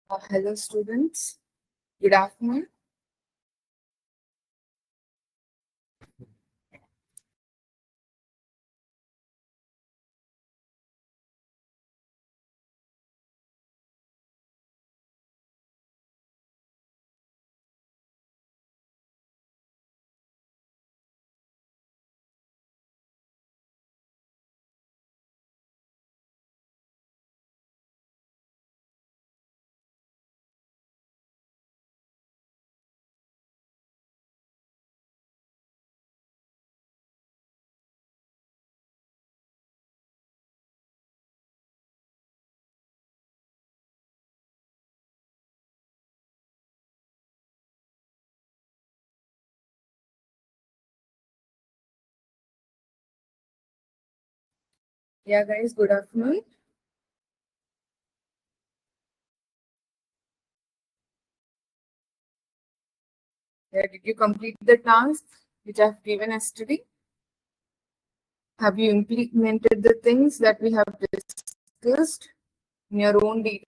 Hello, students. Good afternoon. Yeah, guys, good afternoon. Yeah, did you complete the task which I've given yesterday? Have you implemented the things that we have discussed in your own data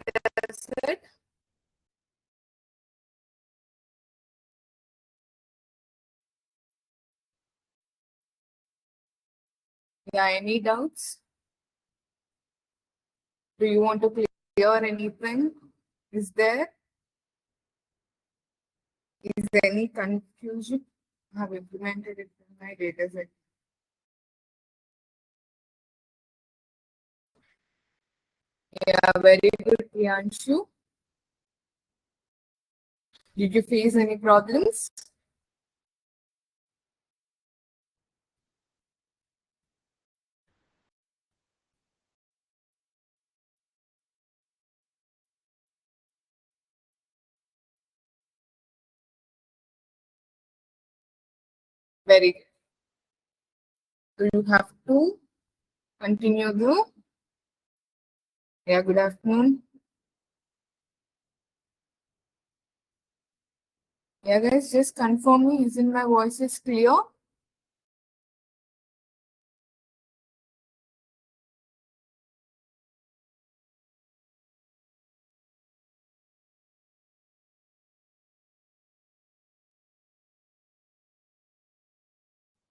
set? Yeah, any doubts? Do you want to clear anything? Is there? Is there any confusion? I have implemented it in my data set. Yeah, very good, Priyanshu. Did you face any problems? Very good. So you have to continue the. Yeah, good afternoon. Yeah, guys, just confirm me. Isn't my voice is clear?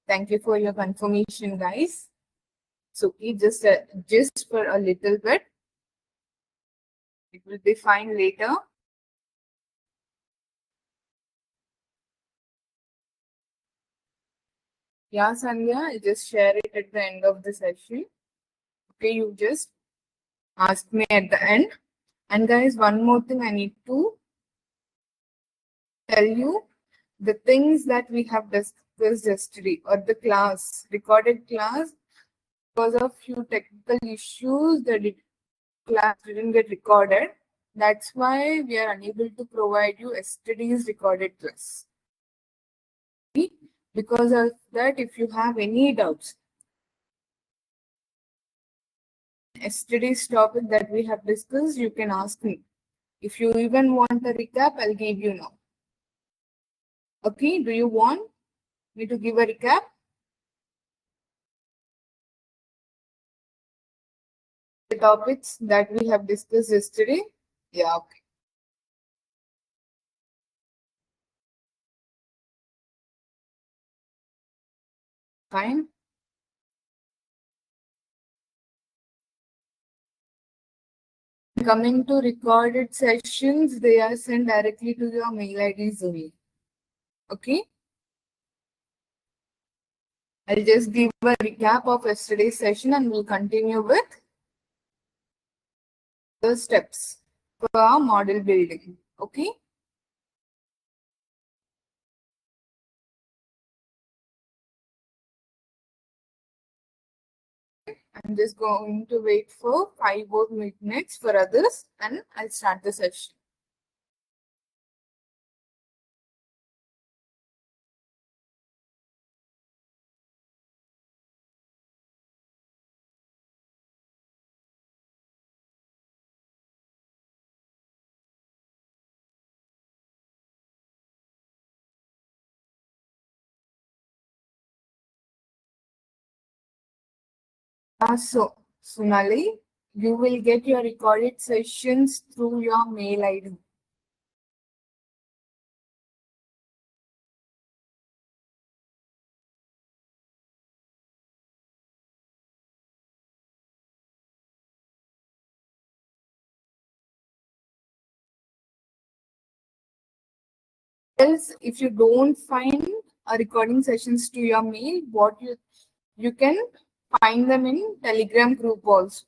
Thank you for your confirmation, guys. So please just for a little bit. It will be fine later. Yeah, Sandhya, I'll just share it at the end of the session. Okay, you just ask me at the end. And guys, one more thing I need to tell you the things that we have discussed yesterday or the class, recorded class, because of few technical issues, the class didn't get recorded. That's why we are unable to provide you yesterday's recorded class. Because of that, if you have any doubts, yesterday's topic that we have discussed, you can ask me. If you even want a recap, I'll give you now. Okay, do you want me to give a recap? The topics that we have discussed yesterday? Yeah, okay. Fine. Coming to recorded sessions, they are sent directly to your mail IDs only. Okay. I'll just give a recap of yesterday's session and we'll continue with the steps for our model building. Okay. I'm just going to wait for 5 more minutes for others and I'll start the session. So, Sonali, You will get your recorded sessions through your mail ID. Else, if you don't find a recording sessions to your mail, what you can find them in Telegram group also.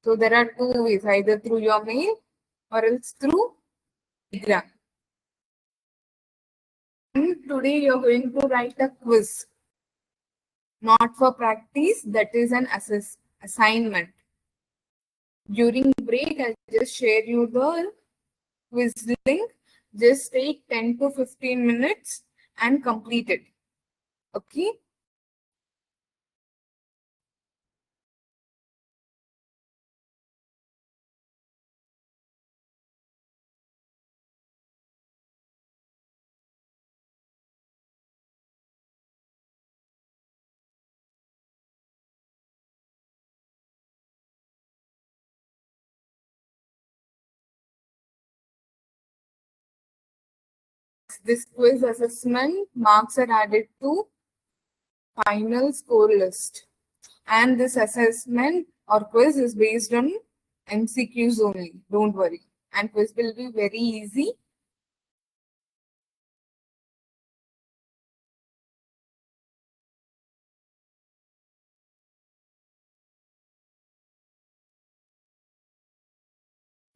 So there are two ways, either through your mail or else through Telegram. And today you're going to write a quiz, not for practice, that is an assignment. During break, I'll just share you the quiz link. Just take 10 to 15 minutes and complete it. Okay? This quiz assessment marks are added to final score list. And this assessment or quiz is based on MCQs only. Don't worry. And quiz will be very easy.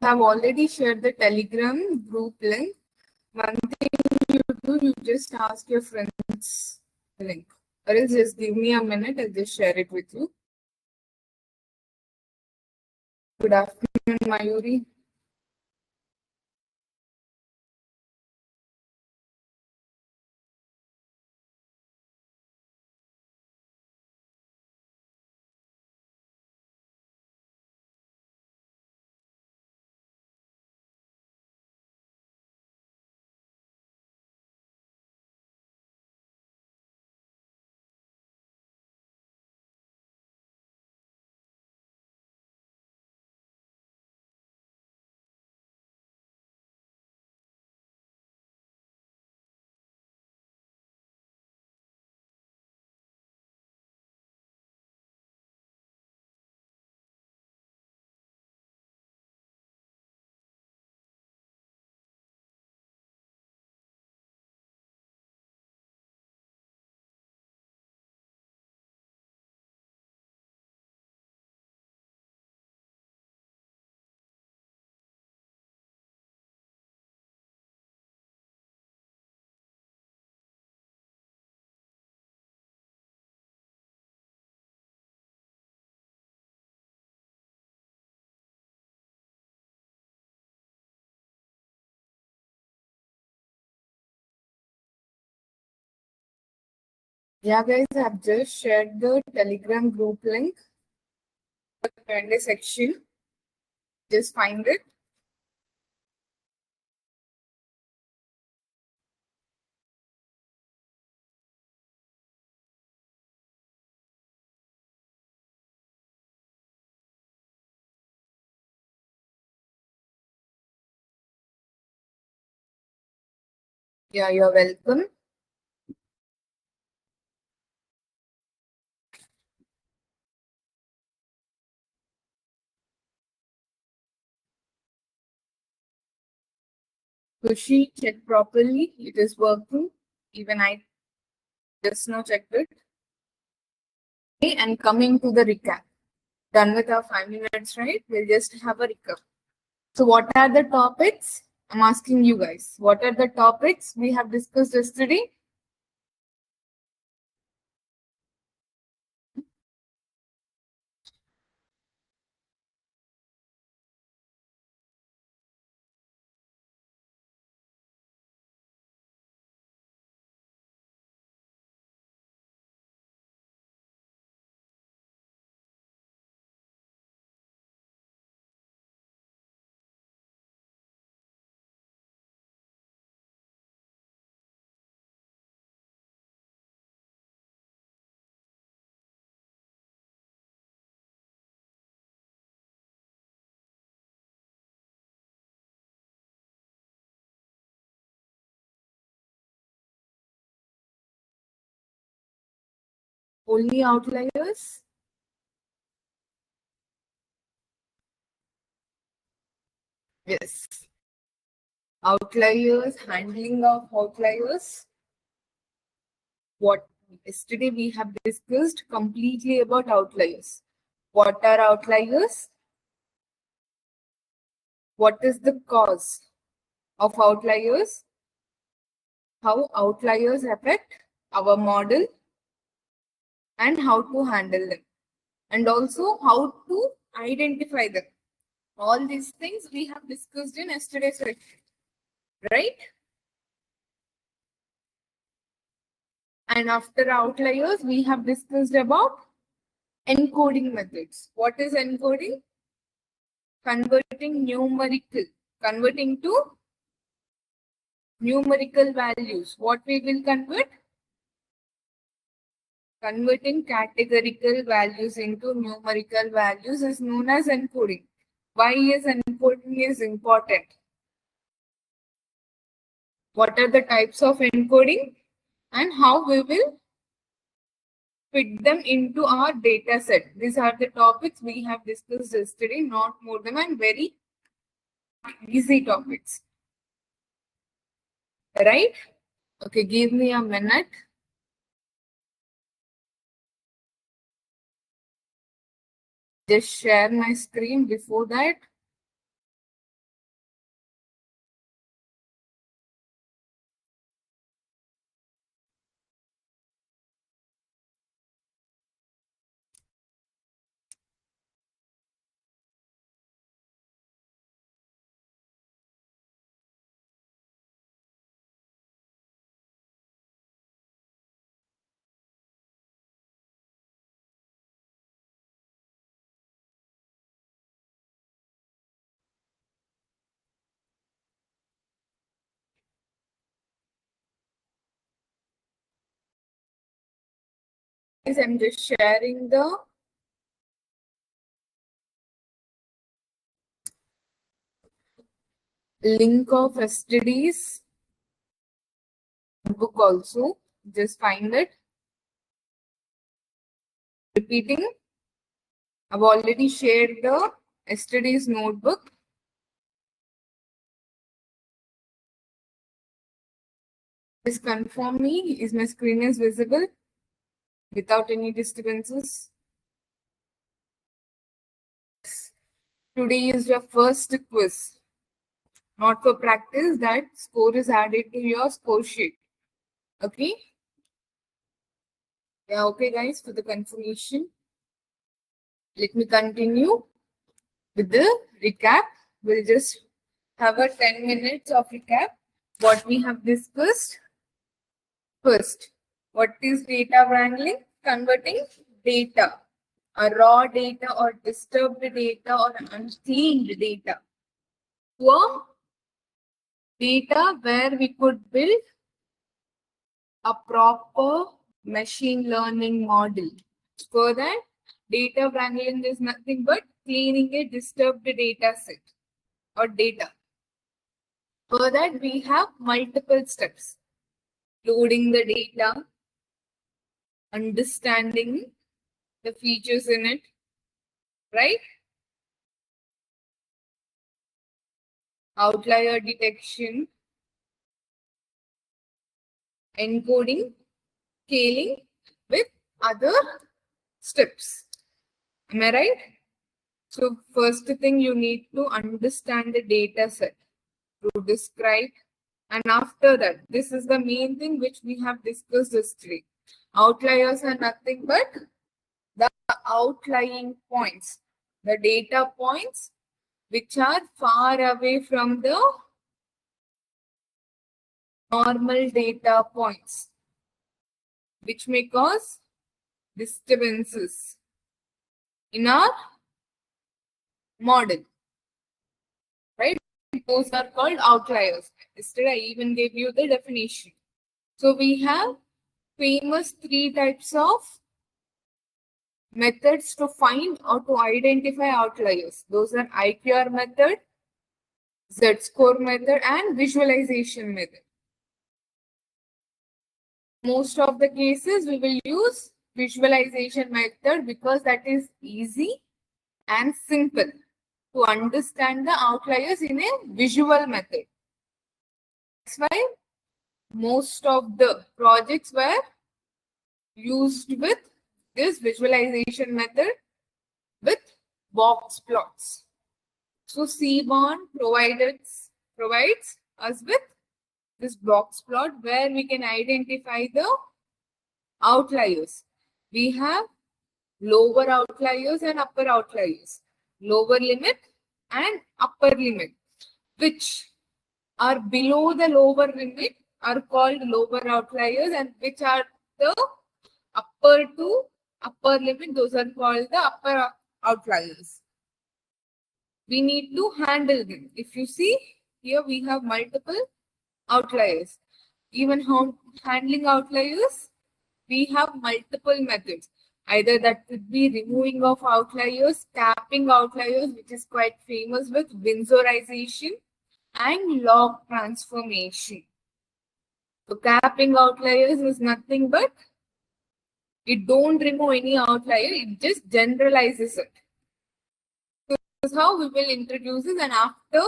I have already shared the Telegram group link. One thing you do, you just ask your friends link. Or else just give me a minute, I'll just share it with you. Good afternoon, Mayuri. Yeah, guys, I've just shared the Telegram group link. The Q&A section. Just find it. Yeah, you're welcome. Kushi, check properly. It is working. Even I just now checked it. Okay, and coming to the recap. Done with our 5 minutes, right? We'll just have a recap. So what are the topics? I'm asking you guys. What are the topics we have discussed yesterday? Only outliers? Yes. Outliers, handling of outliers. What yesterday we have discussed completely about outliers. What are outliers? What is the cause of outliers? How outliers affect our model and how to handle them, and also how to identify them. All these things we have discussed in yesterday's session, right? And after outliers, we have discussed about encoding methods. What is encoding? Converting to numerical values. What we will convert? Converting categorical values into numerical values is known as encoding. Why is encoding is important? What are the types of encoding and how we will fit them into our data set? These are the topics we have discussed yesterday, not more than, and very easy topics. Right? Okay, give me a minute. Just share my screen before that. I'm just sharing the link of yesterday's book also. Just find it. Repeating, I've already shared the yesterday's notebook. Please confirm me. Is my screen is visible without any disturbances? Today is your first quiz. Not for practice, that score is added to your score sheet. Okay? Yeah, okay guys, for the confirmation. Let me continue with the recap. We'll just have a 10 minutes of recap. What we have discussed. First, what is data wrangling? Converting data, a raw data or disturbed data or uncleaned data, to a data where we could build a proper machine learning model. For that, data wrangling is nothing but cleaning a disturbed data set or data. For that, we have multiple steps. Loading the data, understanding the features in it, right? Outlier detection, encoding, scaling with other steps. Am I right? So first thing, you need to understand the data set to describe. And after that, this is the main thing which we have discussed yesterday. Outliers are nothing but the outlying points, the data points which are far away from the normal data points, which may cause disturbances in our model, right? Those are called outliers. Yesterday, I even gave you the definition. So we have famous 3 types of methods to find or to identify outliers. Those are IQR method, Z-score method, and visualization method. Most of the cases we will use visualization method because that is easy and simple to understand the outliers in a visual method. That's why most of the projects were used with this visualization method with box plots. So Seaborn provides us with this box plot where we can identify the outliers. We have lower outliers and upper outliers, lower limit and upper limit, which are below the lower limit are called lower outliers, and which are the upper to upper limit, those are called the upper outliers. We need to handle them. If you see here, we have multiple outliers. Even handling outliers, we have multiple methods. Either that could be removing of outliers, capping outliers, which is quite famous with Windsorization, and log transformation. So capping outliers is nothing but it don't remove any outlier, it just generalizes it. So this is how we will introduce it, and after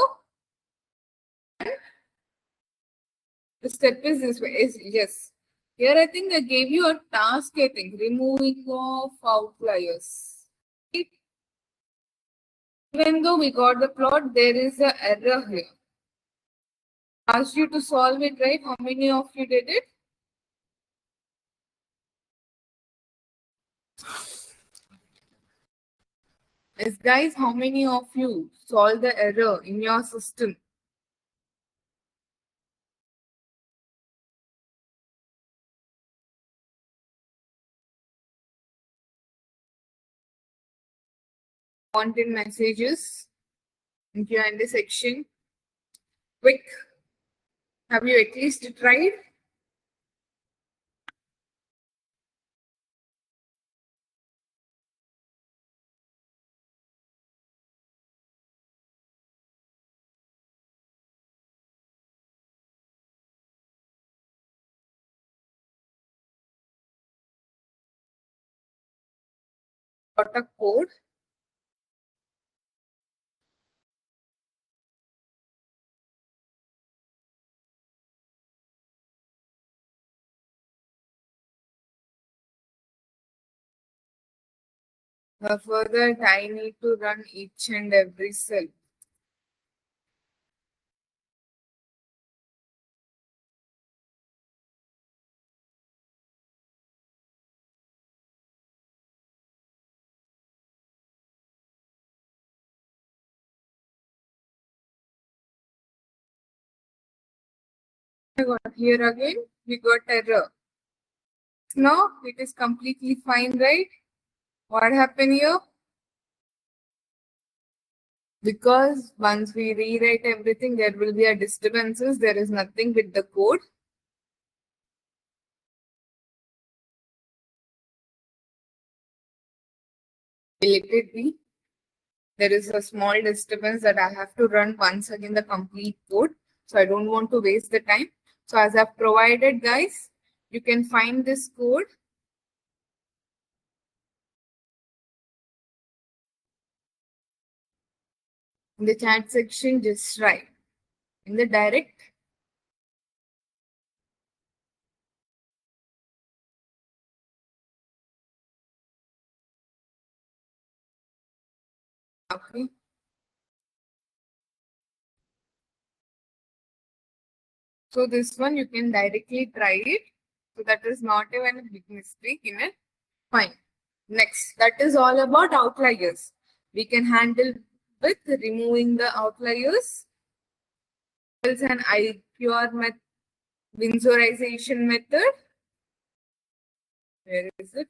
the step is this way. Yes. Here I think I gave you a task, I think, removing of outliers. Even though we got the plot, there is an error here. Asked you to solve it, right? How many of you did it? Yes, guys, how many of you solved the error in your system? Content messages in Q&A section. Quick. Have you at least tried? Got a code. For that, I need to run each and every cell. Here again, we got error. Now it is completely fine, right? What happened here? Because once we rewrite everything, there will be a disturbances. There is nothing with the code. Let it be. There is a small disturbance that I have to run once again the complete code. So I don't want to waste the time. So as I've provided, guys, you can find this code. In the chat section, just write. In the direct. Okay. So this one you can directly try it. So that is not even a big mistake in it. Fine. Next, that is all about outliers. We can handle with removing the outliers. There's an IPR Windsorization method. Where is it?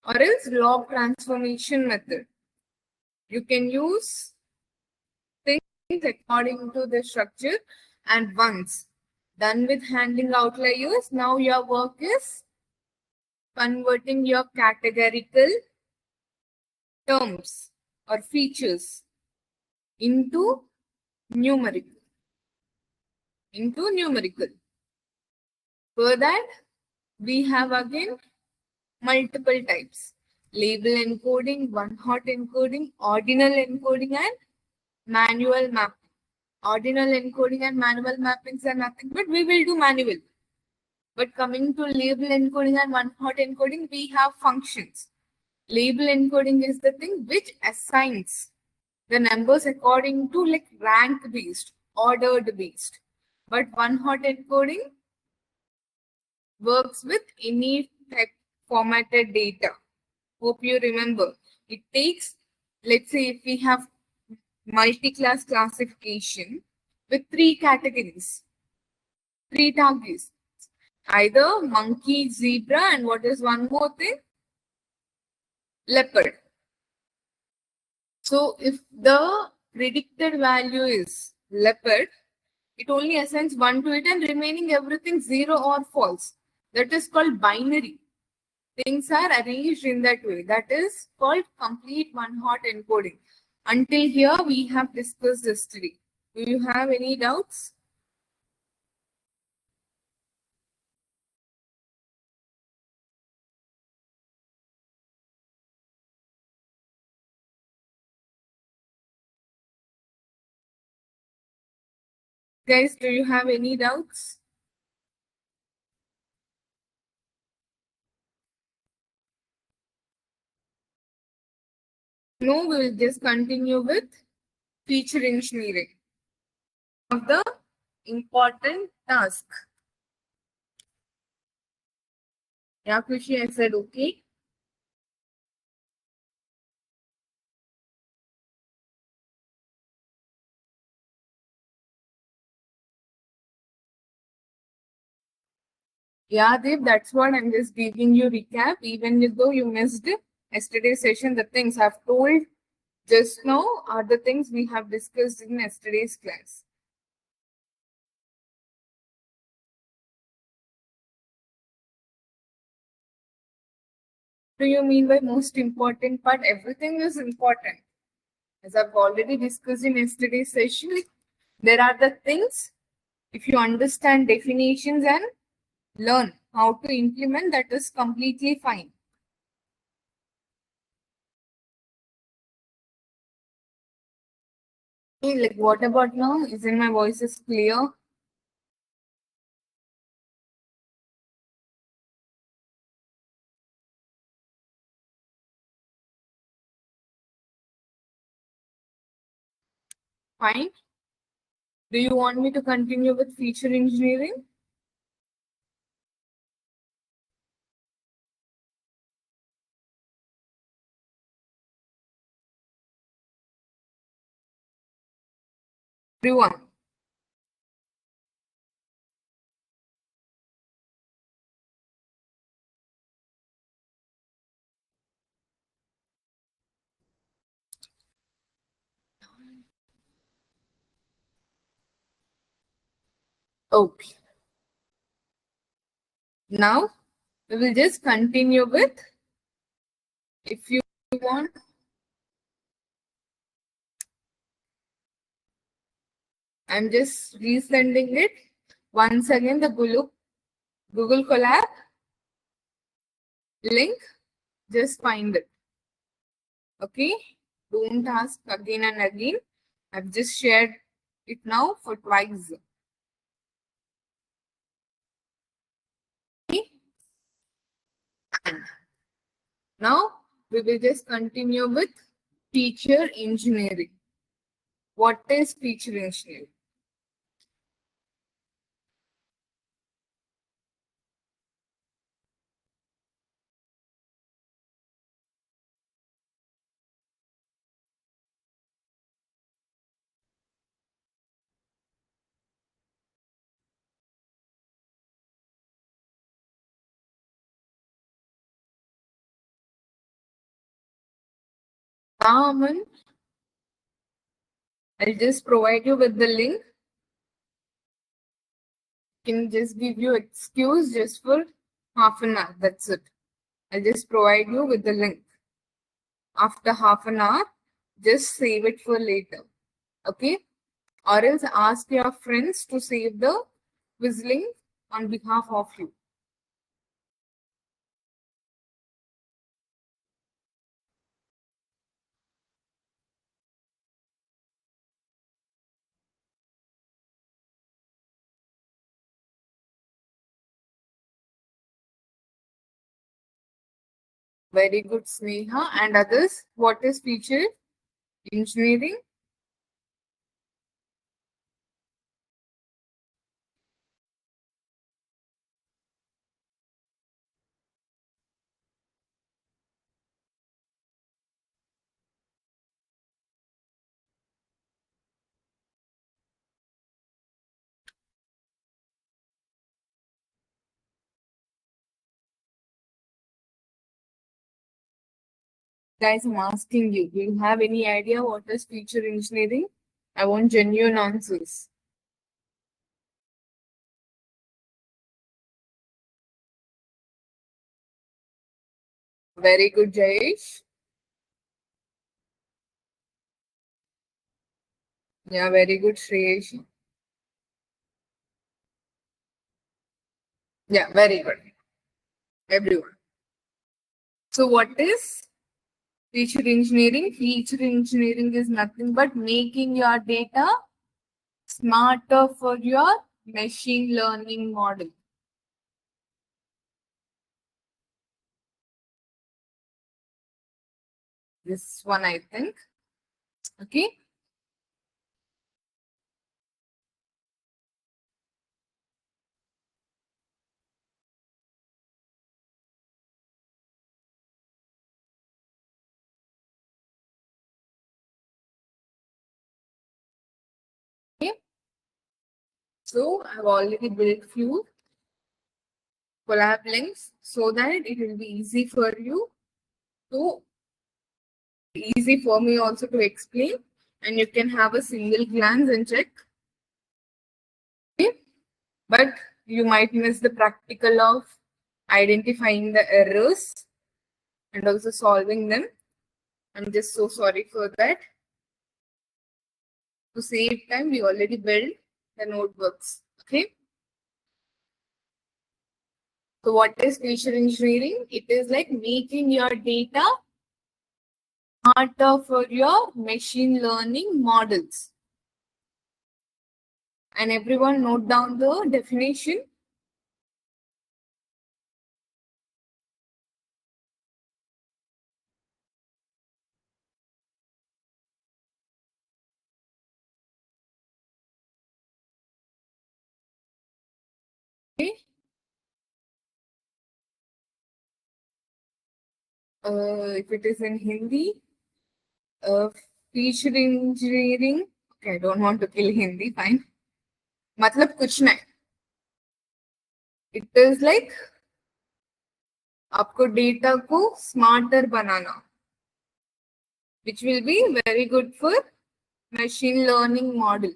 Or else log transformation method. You can use things according to the structure, and once done with handling outliers, now your work is converting your categorical terms or features into numerical. For that, we have again multiple types. Label encoding, one-hot encoding, ordinal encoding, and manual mapping. Ordinal encoding and manual mappings are nothing, but we will do manual. But coming to label encoding and one-hot encoding, we have functions. Label encoding is the thing which assigns the numbers according to like rank based, ordered based. But one-hot encoding works with any type formatted data. Hope you remember. It takes, let's say if we have multi-class classification with three categories, three targets, either monkey, zebra, and what is one more thing? Leopard. So if the predicted value is leopard, it only assigns 1 to it and remaining everything 0 or false. That is called binary. Things are arranged in that way. That is called complete one-hot encoding. Until here, we have discussed yesterday. Do you have any doubts? Guys, do you have any doubts? No, we will just continue with feature engineering. Of the important task. Yeah, Kushi, I said okay. Yeah, Dev, that's what I'm just giving you recap. Even though you missed yesterday's session, the things I've told just now are the things we have discussed in yesterday's class. What do you mean by most important part? Everything is important. As I've already discussed in yesterday's session, there are the things, if you understand definitions and learn how to implement, that is completely fine. Like, what about now? Isn't my voice is clear? Fine. Do you want me to continue with feature engineering? Everyone. Okay. Now we will just continue with, if you want, I'm just resending it. Once again, the Google Colab link, just find it. Okay. Don't ask again and again. I've just shared it now for twice. Okay. Now we will just continue with feature engineering. What is feature engineering? Aman, I'll just provide you with the link. Can just give you excuse just for half an hour. That's it. I'll just provide you with the link. After half an hour, just save it for later. Okay? Or else ask your friends to save the quiz link on behalf of you. Very good, Sneha. And others, what is feature engineering? Guys, I'm asking you, do you have any idea what is feature engineering? I want genuine answers. Very good, Jayesh. Yeah, very good, Shreyesh. Yeah, very good, everyone. So, what is feature engineering? Feature engineering is nothing but making your data smarter for your machine learning model. This one, I think. Okay. Okay. So, I've already built few collab links so that it will be easy for you to easy for me also to explain, and you can have a single glance and check. Okay? But you might miss the practical of identifying the errors and also solving them. I'm just so sorry for that. To save time, we already built the notebooks. Okay. So what is feature engineering? It is like making your data smarter for your machine learning models. And everyone note down the definition. Okay. If it is in Hindi, feature engineering. Okay, I don't want to kill Hindi. Fine. मतलब कुछ नहीं. It is like आपको data को smarter banana, which will be very good for machine learning model.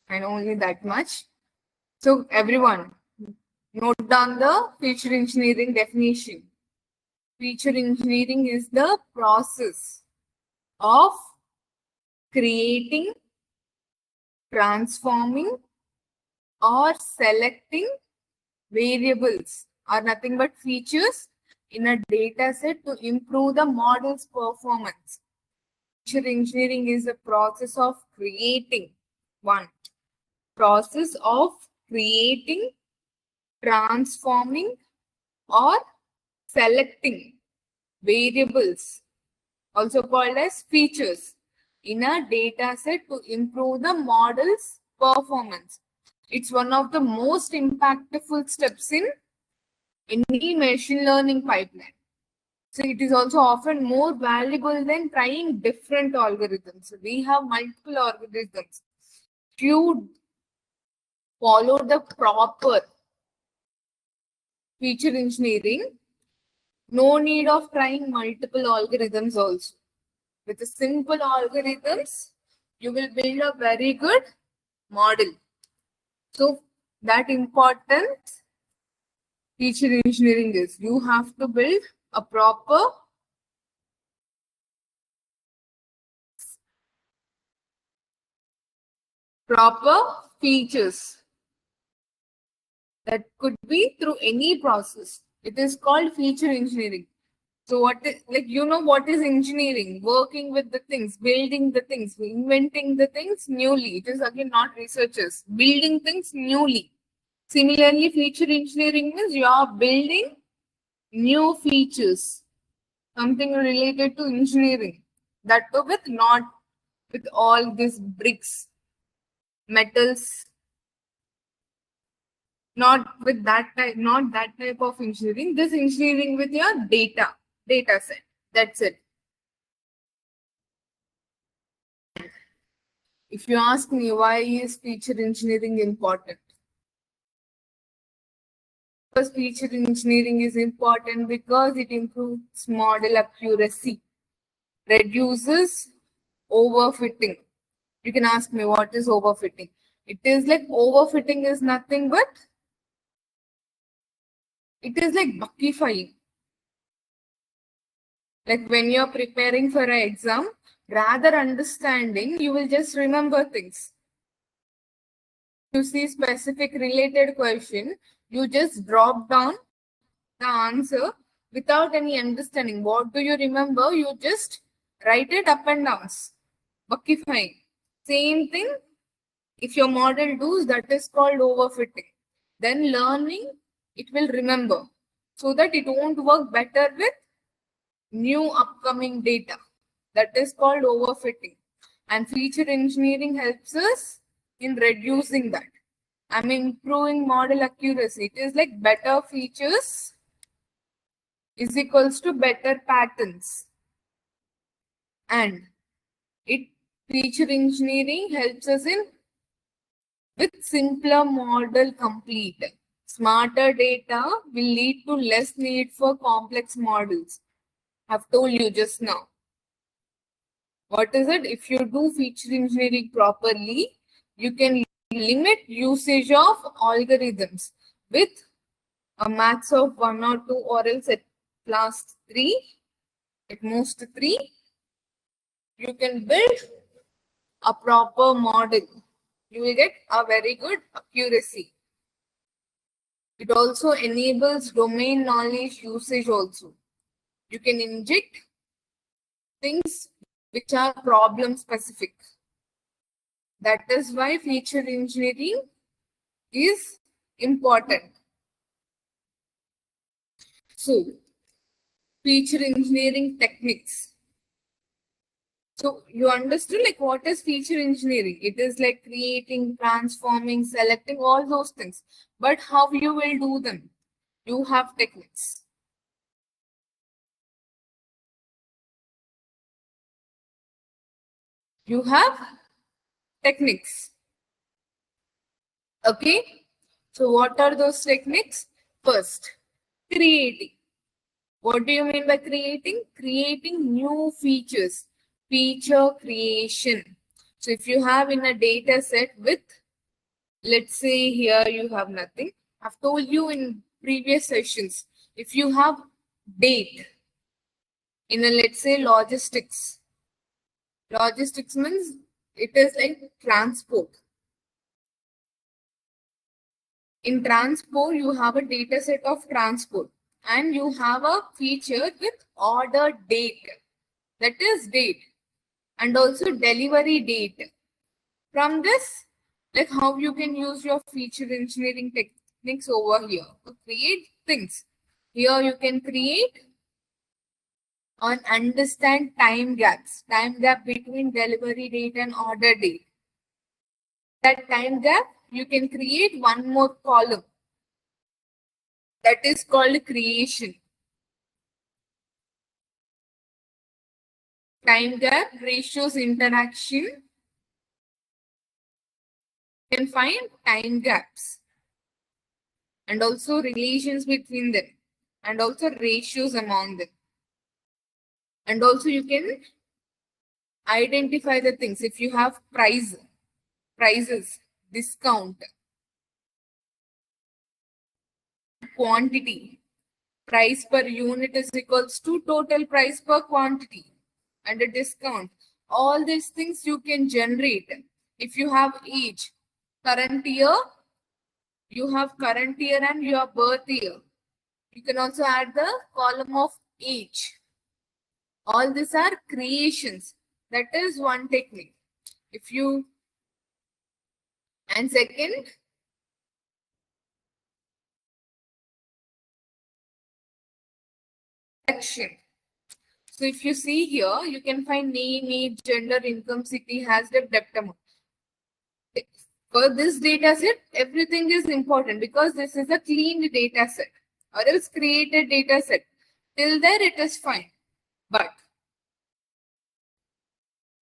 I know only that much. So everyone, note down the feature engineering definition. Feature engineering is the process of creating, transforming, or selecting variables are nothing but features in a data set to improve the model's performance. Feature engineering is the process of creating one process of creating, transforming, or selecting variables, also called as features, in a data set to improve the model's performance. It's one of the most impactful steps in any machine learning pipeline. So it is also often more valuable than trying different algorithms. So we have multiple algorithms. If you follow the proper feature engineering, no need of trying multiple algorithms also. With the simple algorithms, you will build a very good model. So that important feature engineering is you have to build a proper features that could be through any process. It is called feature engineering. So what is, like, you know what is engineering? Working with the things, building the things, inventing the things newly. It is again not researchers, building things newly. Similarly, feature engineering means you are building new features, something related to engineering. That too with not with all these bricks, metals, not with that type, not that type of engineering. This engineering with your data set. That's it. If you ask me why is feature engineering important? Because feature engineering is important because it improves model accuracy, reduces overfitting. You can ask me what is overfitting. It is like overfitting is nothing but it is like buckifying. Like when you're preparing for an exam, rather understanding, you will just remember things. You see specific related question, you just drop down the answer without any understanding. What do you remember? You just write it up and down. Buckifying. Same thing, if your model does, that is called overfitting. Then learning, it will remember so that it won't work better with new upcoming data. That is called overfitting. And feature engineering helps us in reducing that. I'm improving model accuracy. It is like better features is equals to better patterns. And it feature engineering helps us in with simpler model complete. Smarter data will lead to less need for complex models. I've told you just now. What is it? If you do feature engineering properly, you can limit usage of algorithms with a max of 1 or 2 or else at last 3, at most 3. You can build a proper model. You will get a very good accuracy. It also enables domain knowledge usage also. You can inject things which are problem specific. That is why feature engineering is important. So, feature engineering techniques. So, you understood like what is feature engineering? It is like creating, transforming, selecting, all those things. But how you will do them? You have techniques. You have techniques. Okay. So what are those techniques? First, creating. What do you mean by creating? Creating new features. Feature creation. So if you have in a data set with, let's say here you have nothing. I've told you in previous sessions, if you have date in a, let's say, logistics. Logistics means it is like transport. In transport, you have a data set of transport and you have a feature with order date. That is date and also delivery date. From this, like how you can use your feature engineering techniques over here to create things. Here you can create and understand time gaps, time gap between delivery date and order date. That time gap, you can create one more column. That is called creation. Time gap, ratios, interaction. You can find time gaps and also relations between them and also ratios among them. And also you can identify the things. If you have prices, discount, quantity, price per unit is equals to total price per quantity and a discount. All these things you can generate. If you have age, current year, you have current year and your birth year. You can also add the column of age. All these are creations. That is one technique. If you, and second, selection. So if you see here, you can find name, age, gender, income, city, has the depth amount. For this data set, everything is important because this is a cleaned data set or else created data set. Till there it is fine. But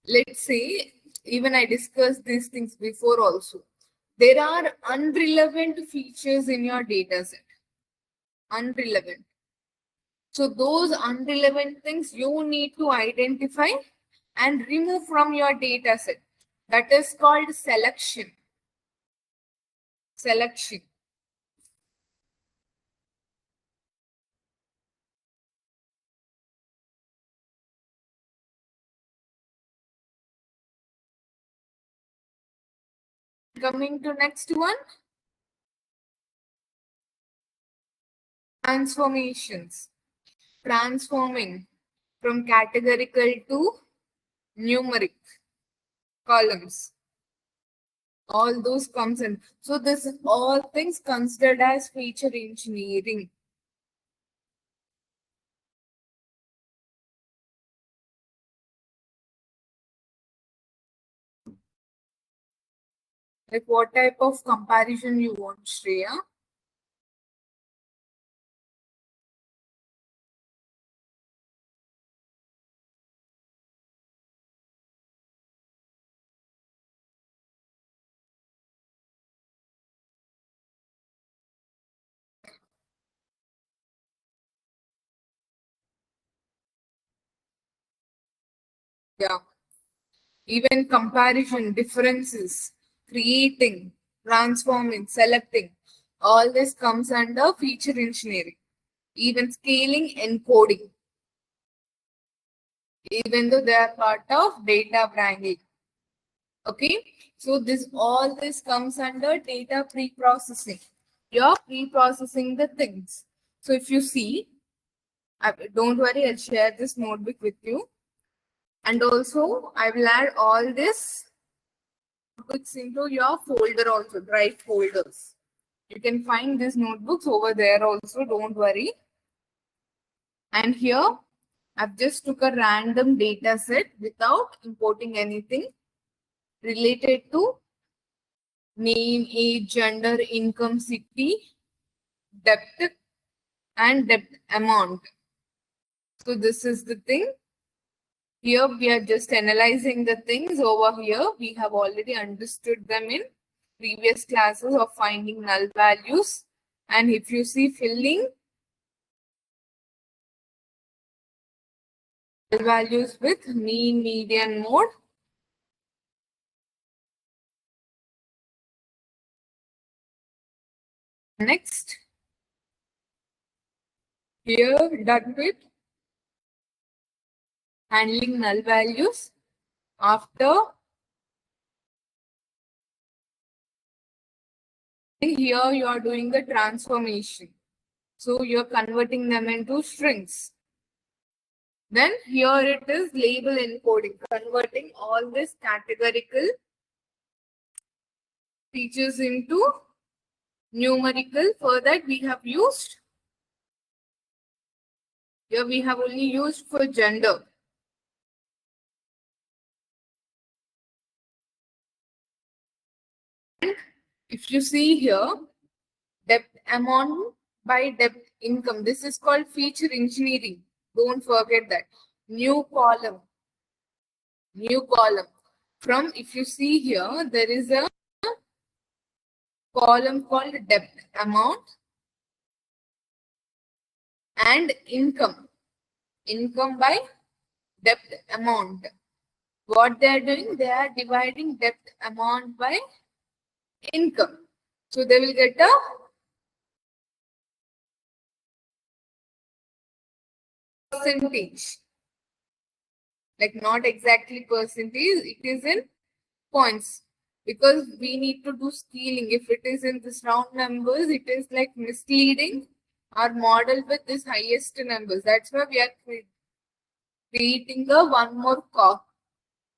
let's say, even I discussed these things before also. There are unrelevant features in your data set. Unrelevant. So those unrelevant things you need to identify and remove from your data set. That is called selection. Selection. Coming to next one. Transformations. Transforming from categorical to numeric columns. All those comes in. So this is all things considered as feature engineering. Like what type of comparison you want, Shreya? Yeah. Even comparison, differences, creating, transforming, selecting, all this comes under feature engineering. Even scaling, encoding, even though they are part of data wrangling. Okay, so all this comes under data pre-processing. You're pre-processing the things. So if you see, don't worry, I'll share this notebook with you. And also, I will add all this notebooks into your folder also, drive folders. You can find these notebooks over there also, don't worry. And here, I've just took a random data set without importing anything related to name, age, gender, income, city, depth, and depth amount. So this is the thing. Here we are just analyzing the things over here. We have already understood them in previous classes of finding null values. And if you see filling null values with mean, median, mode. Next, here done with handling null values. After here you are doing the transformation. So you're converting them into strings. Then here it is label encoding, converting all this categorical features into numerical. For that we have used, here we have only used for gender. And if you see here, depth amount by depth income, this is called feature engineering. Don't forget that. New column. From, if you see here, there is a column called depth amount and income. Income by depth amount. What they are doing, they are dividing depth amount by income. So they will get a percentage. Like not exactly percentage, it is in points. Because we need to do scaling. If it is in this round numbers, it is like misleading our model with this highest numbers. That's why we are creating a one more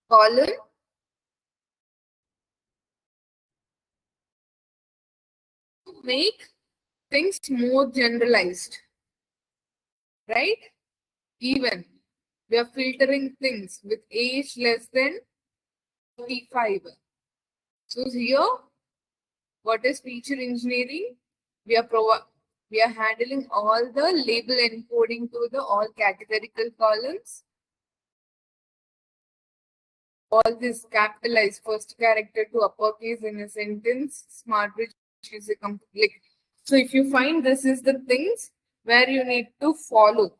column. Make things more generalized. Right? Even we are filtering things with age less than 45. So here, what is feature engineering? We are handling all the label encoding to the all categorical columns. All this capitalized first character to uppercase in a sentence. SmartBridge is a complete. So if you find this is the things where you need to follow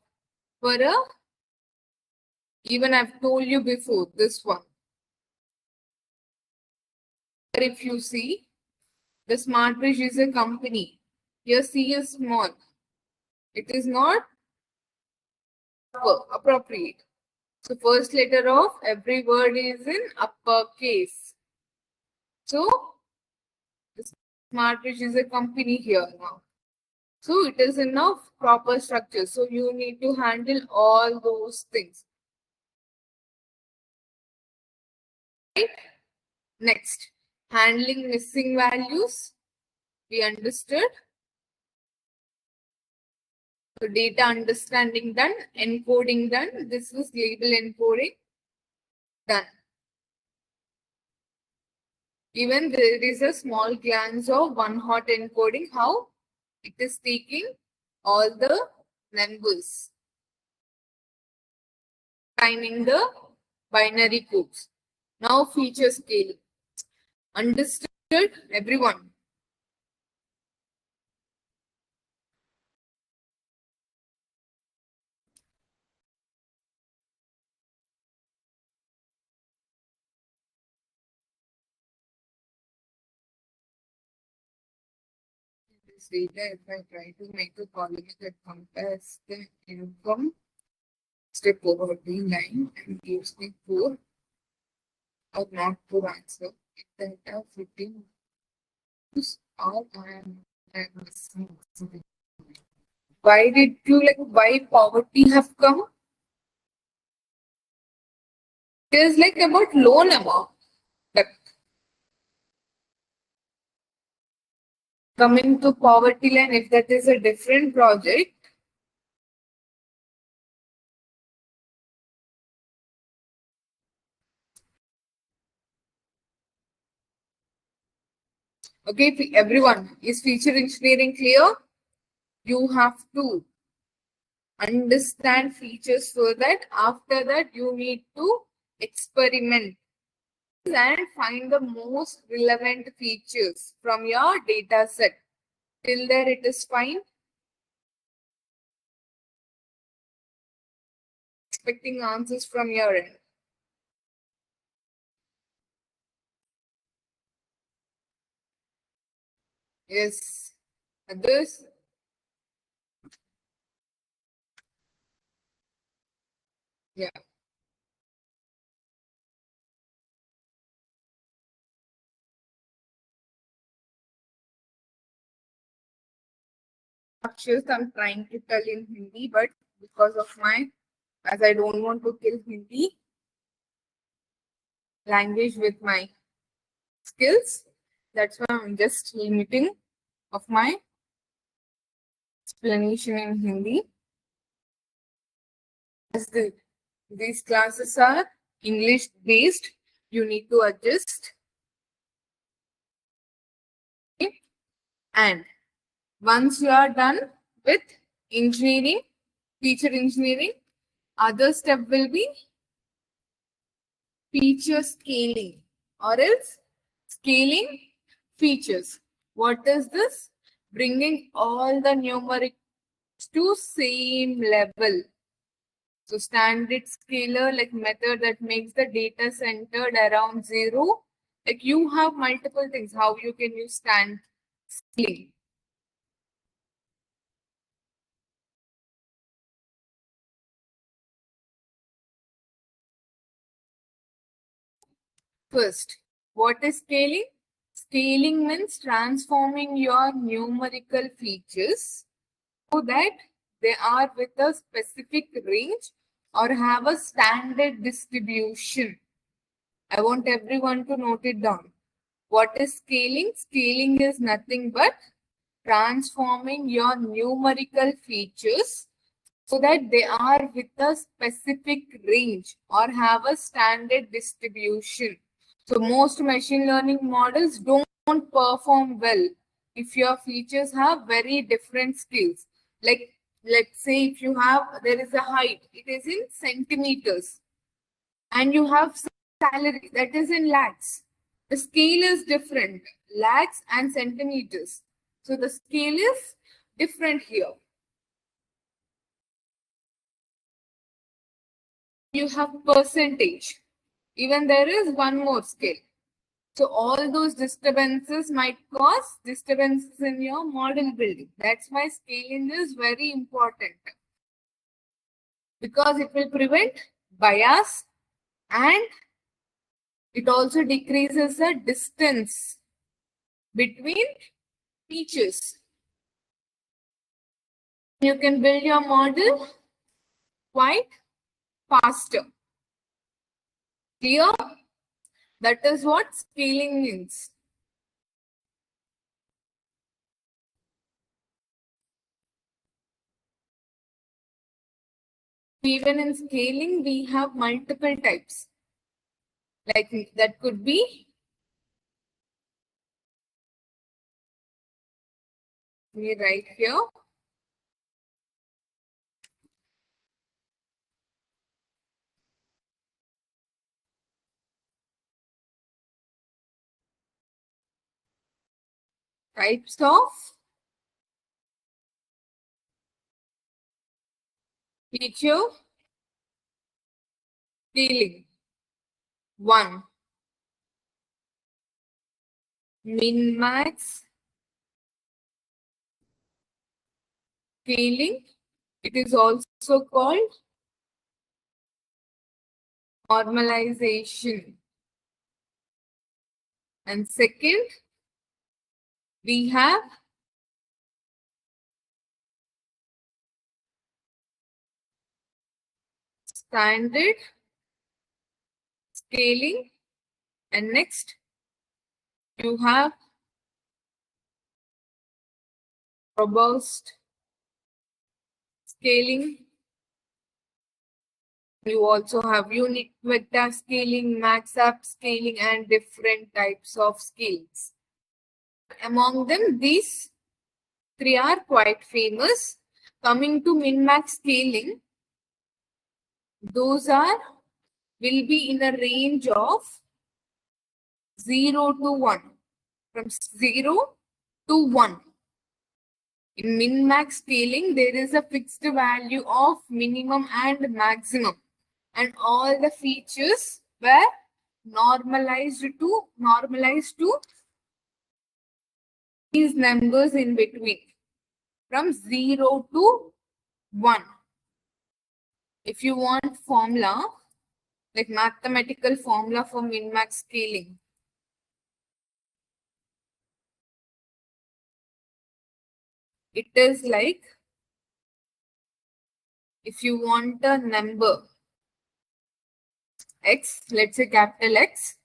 for a, even I've told you before, this one. If you see, the SmartBridge is a company. Here C is small. It is not appropriate. So first letter of every word is in uppercase. So SmartBridge is a company here now. So it is in a proper structure. So you need to handle all those things. Right? Next, handling missing values. We understood. So data understanding done, encoding done. This is label encoding done. Even there is a small glance of one hot encoding, how it is taking all the numbers, finding the binary codes. Now feature scale. Understood, everyone? This data, if I try to make a column that compares the income step over the line and gives me poor or not poor answer, if data fitting all I am missing. Why did you why poverty have come? It is like about loan amount. Like coming to poverty line, if that is a different project, okay, everyone, is feature engineering clear? You have to understand features so that after that you need to experiment and find the most relevant features from your data set. Till there it is fine. Expecting answers from your end. Yes. Others? Yeah. Akshas, I'm trying to tell in Hindi, but because of my, as I don't want to kill Hindi language with my skills, that's why I'm just limiting of my explanation in Hindi. As these classes are English based, you need to adjust. Okay? And once you are done with engineering, feature engineering, other step will be feature scaling or else scaling features. What is this? Bringing all the numerics to same level. So standard scaler like method that makes the data centered around zero. Like you have multiple things how you can use stand scaling. First, what is scaling? Scaling means transforming your numerical features so that they are with a specific range or have a standard distribution. I want everyone to note it down. What is scaling? Scaling is nothing but transforming your numerical features so that they are with a specific range or have a standard distribution. So most machine learning models don't perform well if your features have very different scales. Like let's say if you have, there is a height, it is in centimeters, and you have salary that is in lakhs. The scale is different, lakhs and centimeters. So the scale is different here. You have percentage. Even there is one more scale. So all those disturbances might cause disturbances in your model building. That's why scaling is very important, because it will prevent bias and it also decreases the distance between features. You can build your model quite faster. Clear? That is what scaling means. Even in scaling, we have multiple types. Like that could be, me right here. Types of feature scaling. 1. Min-max scaling. It is also called normalization. And second, we have standard scaling. And next, you have robust scaling. You also have unit vector scaling, max-up scaling, and different types of scales. Among them, these three are quite famous. Coming to min-max scaling, those will be in a range of 0 to 1. From 0 to 1. In min-max scaling, there is a fixed value of minimum and maximum, and all the features were normalized to these numbers in between, from 0 to 1. If you want formula, like mathematical formula for min-max scaling, it is like, if you want a number X, let's say capital X,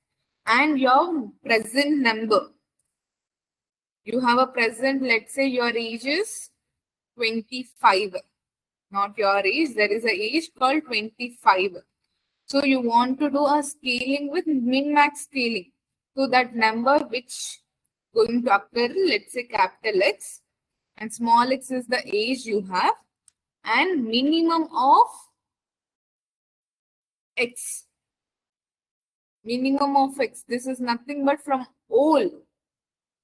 and your present number, you have a present, let's say your age is 25, not your age, there is an age called 25. So you want to do a scaling with min-max scaling. So that number which going to occur, let's say capital X, and small x is the age you have, and minimum of x. Minimum of x, this is nothing but from all.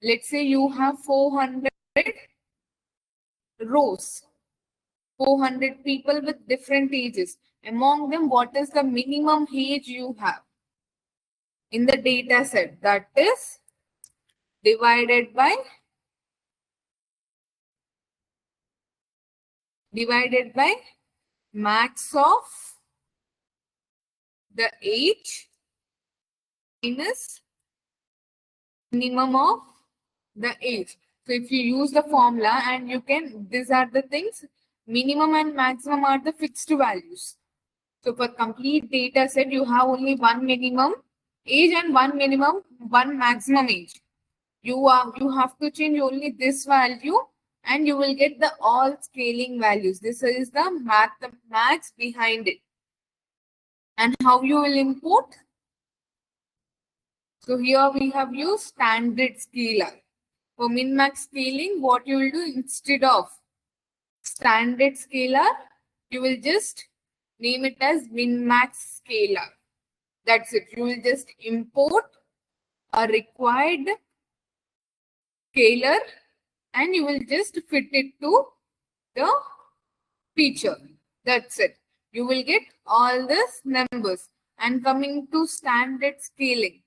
Let's say you have 400 rows, 400 people with different ages. Among them, what is the minimum age you have in the data set? That is divided by max of the age minus minimum of the age. So if you use the formula, and you can, these are the things, minimum and maximum are the fixed values. So for complete data set, you have only one minimum age and one maximum age. You have to change only this value and you will get the all scaling values. This is the maths behind it. And how you will import? So here we have used standard scaler. For min-max scaling, what you will do instead of standard scaler, you will just name it as min-max scaler. That's it. You will just import a required scaler and you will just fit it to the feature. That's it. You will get all these numbers. And coming to standard scaling.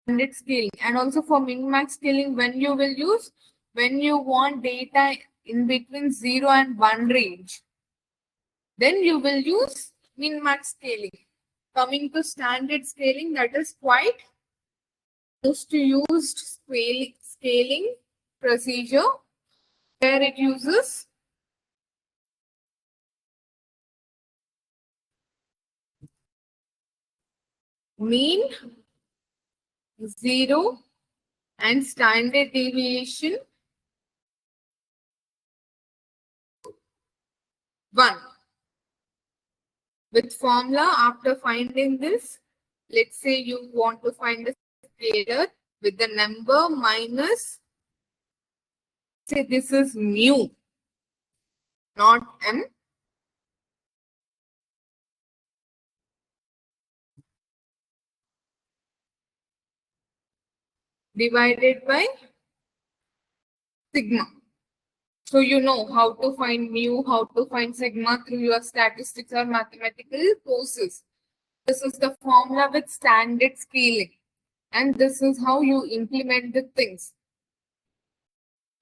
Standard scaling. And also for min-max scaling, when you will use, when you want data in between 0 and 1 range, then you will use min-max scaling. Coming to standard scaling, that is quite most used scaling procedure where it uses mean, 0 and standard deviation 1. With formula, after finding this, let's say you want to find the scalar with the number minus, say this is mu, not m. Divided by sigma. So you know how to find mu, how to find sigma through your statistics or mathematical courses. This is the formula with standard scaling. And this is how you implement the things.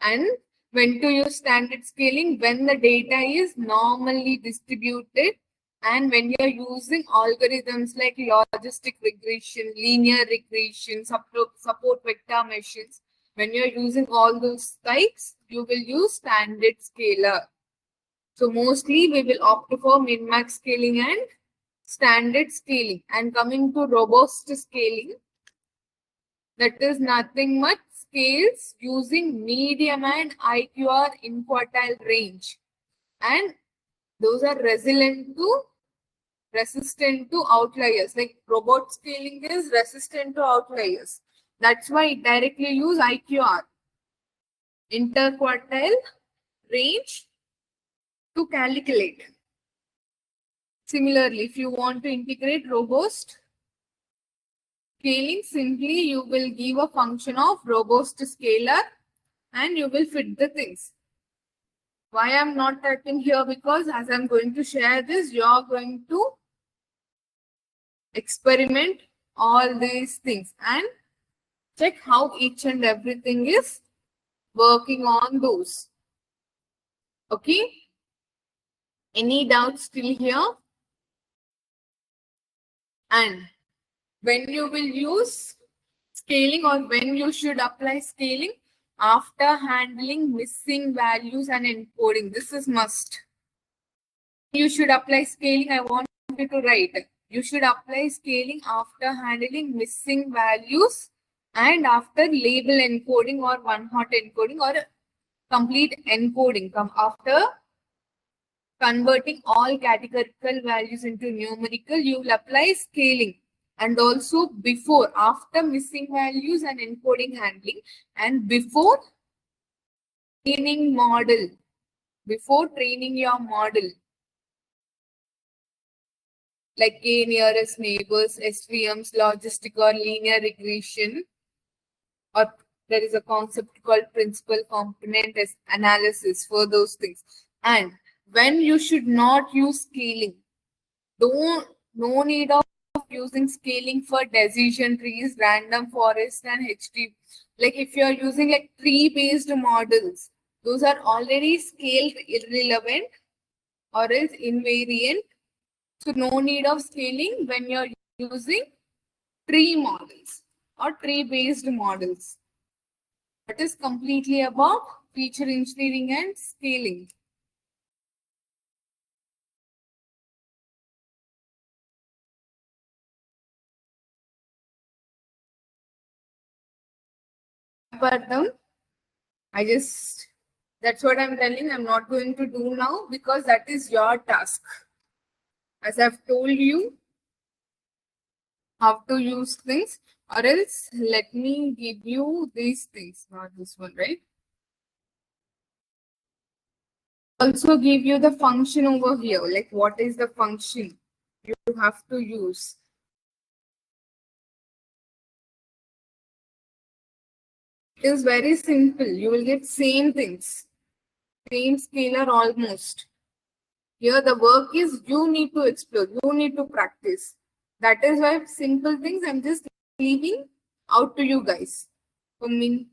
And when to use standard scaling? When the data is normally distributed and when you are using algorithms like logistic regression, linear regression, support vector machines. When you are using all those types, you will use standard scaler. So mostly we will opt for min-max scaling and standard scaling. And coming to robust scaling, that is nothing but scales using medium and IQR in quartile range. And those are resistant to outliers. Like robot scaling is resistant to outliers. That's why it directly use IQR, interquartile range, to calculate. Similarly, if you want to integrate robust scaling, simply you will give a function of robust scalar and you will fit the things. Why I'm not typing here? Because as I'm going to share this, you are going to experiment all these things and check how each and everything is working on those. Okay? Any doubts still here? And when you will use scaling or when you should apply scaling, after handling missing values and encoding. This is must. You should apply scaling. I want you to write. You should apply scaling after handling missing values and after label encoding or one-hot encoding or complete encoding. After converting all categorical values into numerical, you will apply scaling. And also before, after missing values and encoding handling, and before training model, before training your model, like K nearest neighbors, SVMs, logistic or linear regression, or there is a concept called principal component analysis for those things. And when you should not use scaling, no need of using scaling for decision trees, random forest, and HT. Like if you are using like tree-based models, those are already scaled irrelevant or else invariant. So no need of scaling when you're using tree models or tree-based models. That is completely about feature engineering and scaling. Pardon. That's what I'm telling. I'm not going to do now because that is your task. As I've told you how to use things, or else let me give you these things, not this one, right? Also give you the function over here, like what is the function you have to use. It is very simple. You will get same things, same scalar almost. Here the work is you need to explore, you need to practice. That is why simple things I'm just leaving out to you guys. For me,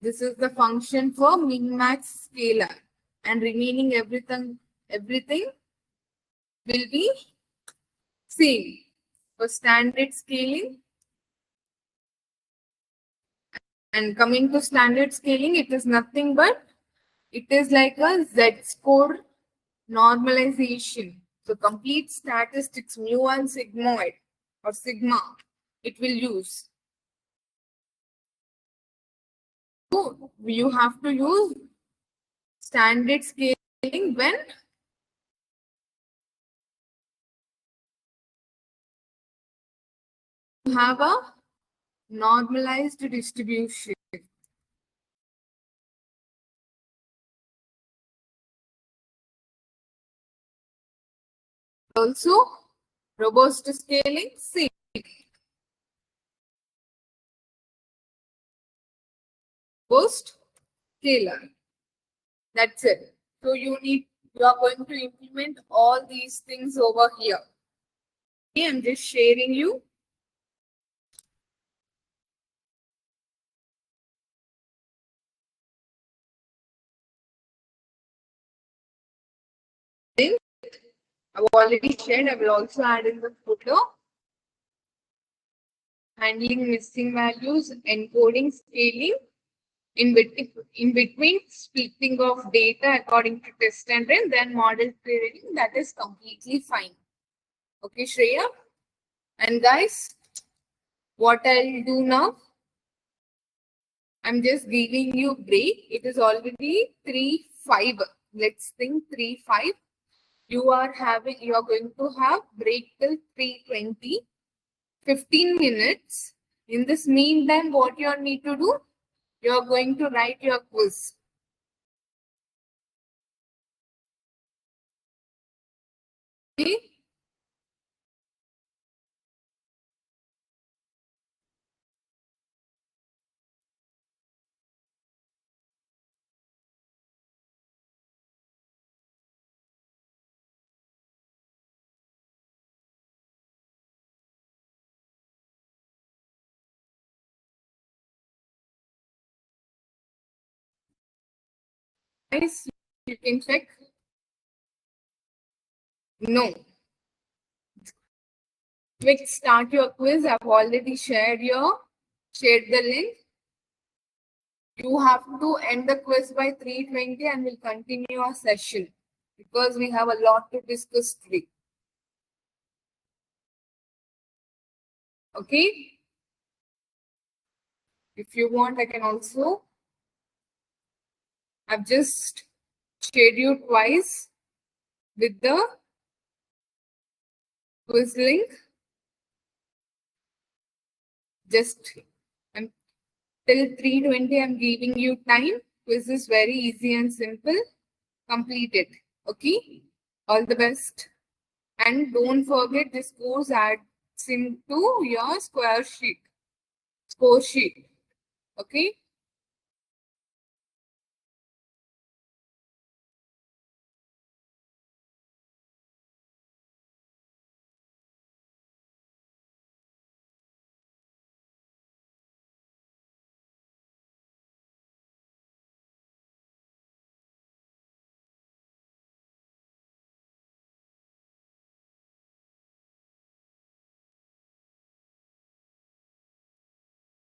this is the function for min-max scalar, and remaining everything will be same. For standard scaling, and coming to standard scaling, it is nothing but it is like a Z-score normalization. So complete statistics, mu and sigmoid or sigma, it will use. So you have to use standard scaling when you have a normalized distribution. Also, robust scaling, same. Robust scalar. That's it. So you are going to implement all these things over here. Okay, I'm just sharing you. I've already shared. I will also add in the footer. Handling missing values, encoding, scaling, in between splitting of data according to test and then model training. That is completely fine. Okay, Shreya. And guys, what I'll do now, I'm just giving you break. It is already 3:05. Let's think 3:05. You are going to have break till 3:20. 15 minutes. In this meantime, what you need to do? You're going to write your quiz. Okay? Guys, you can check. No. Quick, start your quiz. I've already shared the link. You have to end the quiz by 3:20 and we'll continue our session because we have a lot to discuss today. Okay? If you want, I can also. I've just shared you twice with the quiz link. Just till 3:20, I'm giving you time. Quiz is very easy and simple. Complete it. Okay? All the best. And don't forget this course adds into your score sheet. Okay?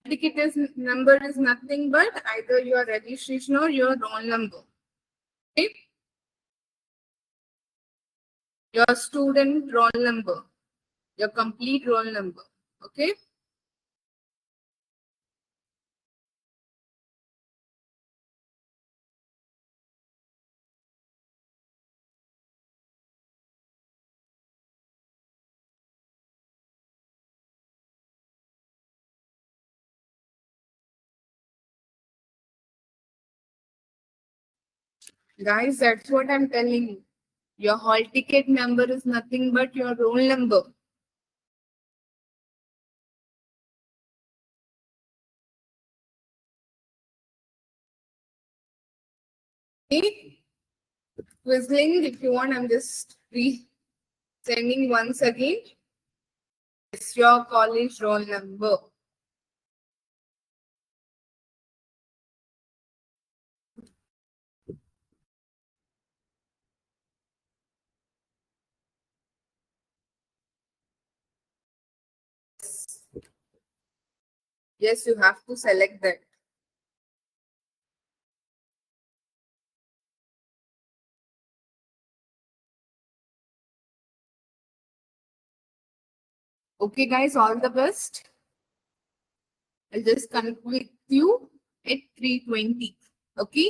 Ticket number is nothing but either your registration or your roll number. Okay? Your student roll number. Your complete roll number. Okay. Guys, that's what I'm telling you. Your hall ticket number is nothing but your roll number. Okay? Whistling, if you want, I'm just sending once again. It's your college roll number. Yes, you have to select that. Okay, guys, all the best. I'll just connect with you at 3:20. Okay?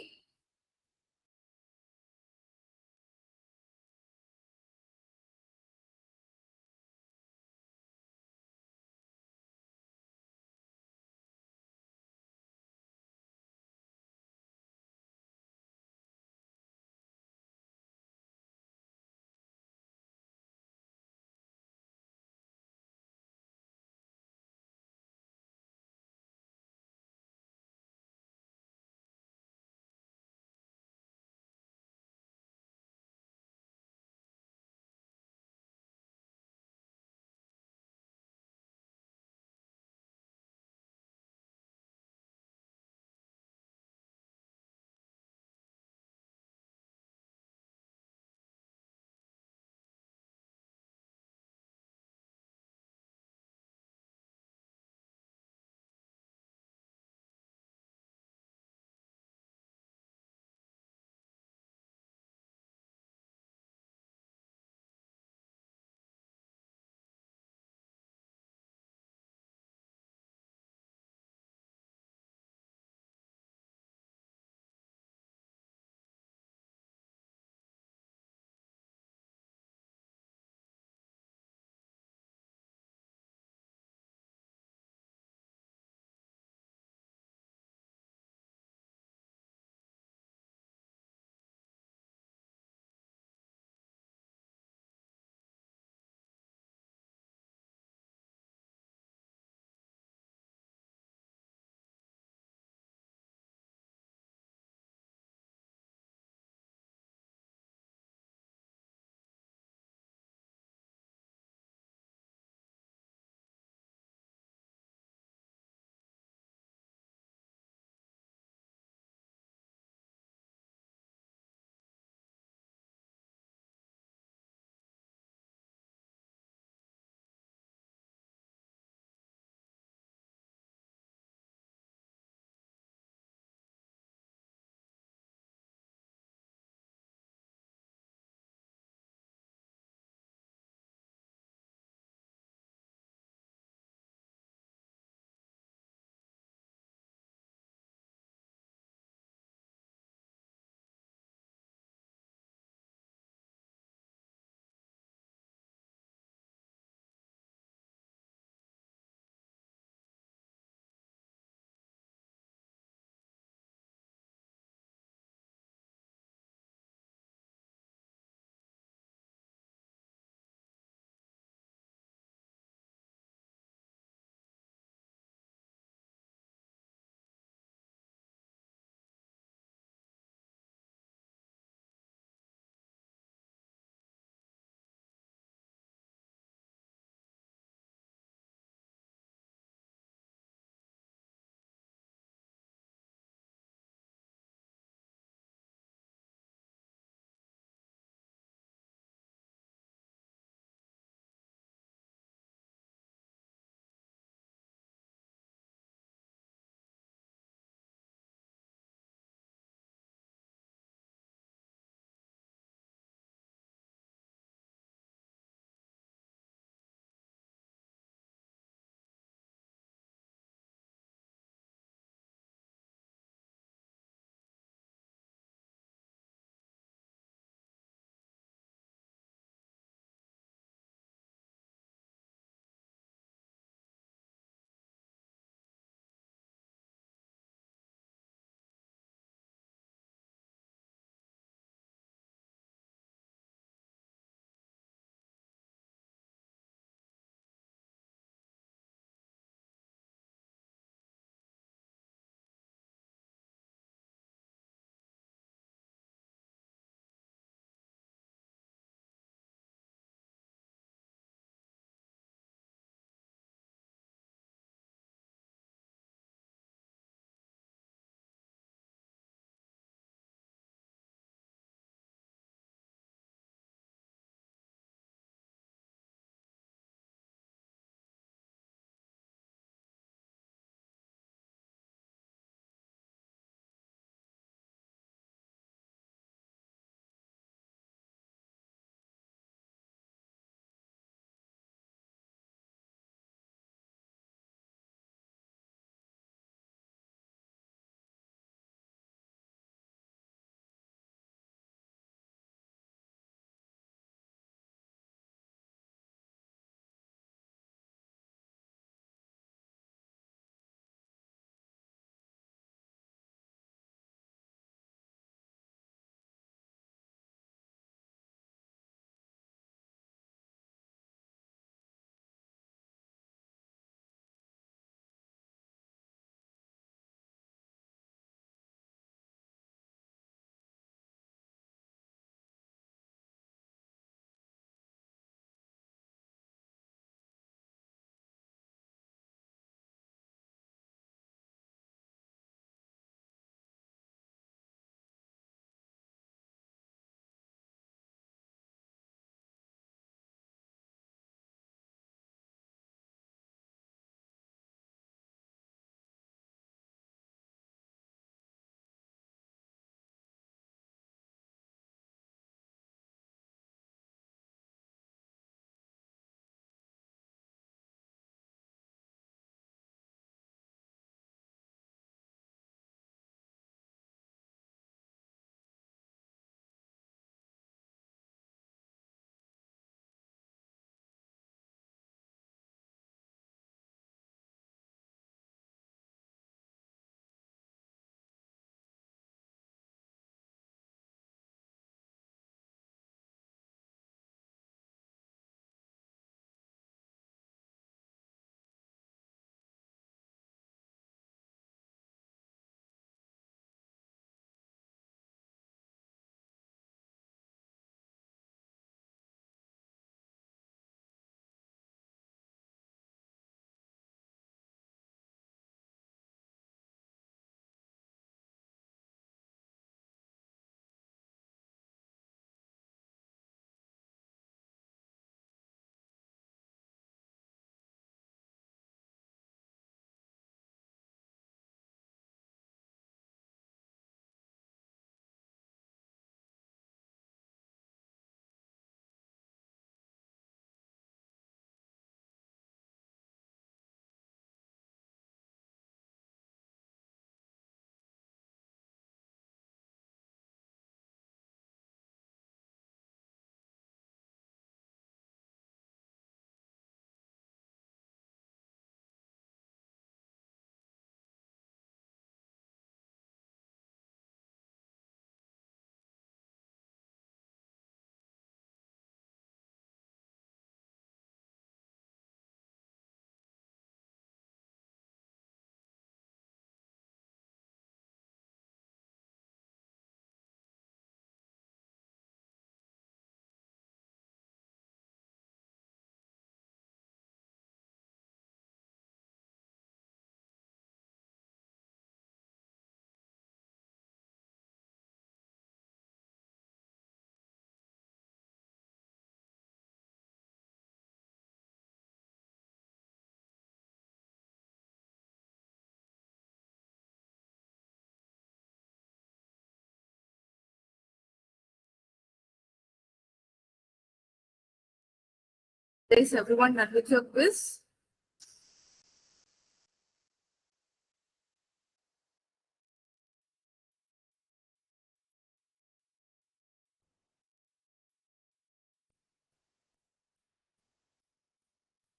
Is everyone done with your quiz?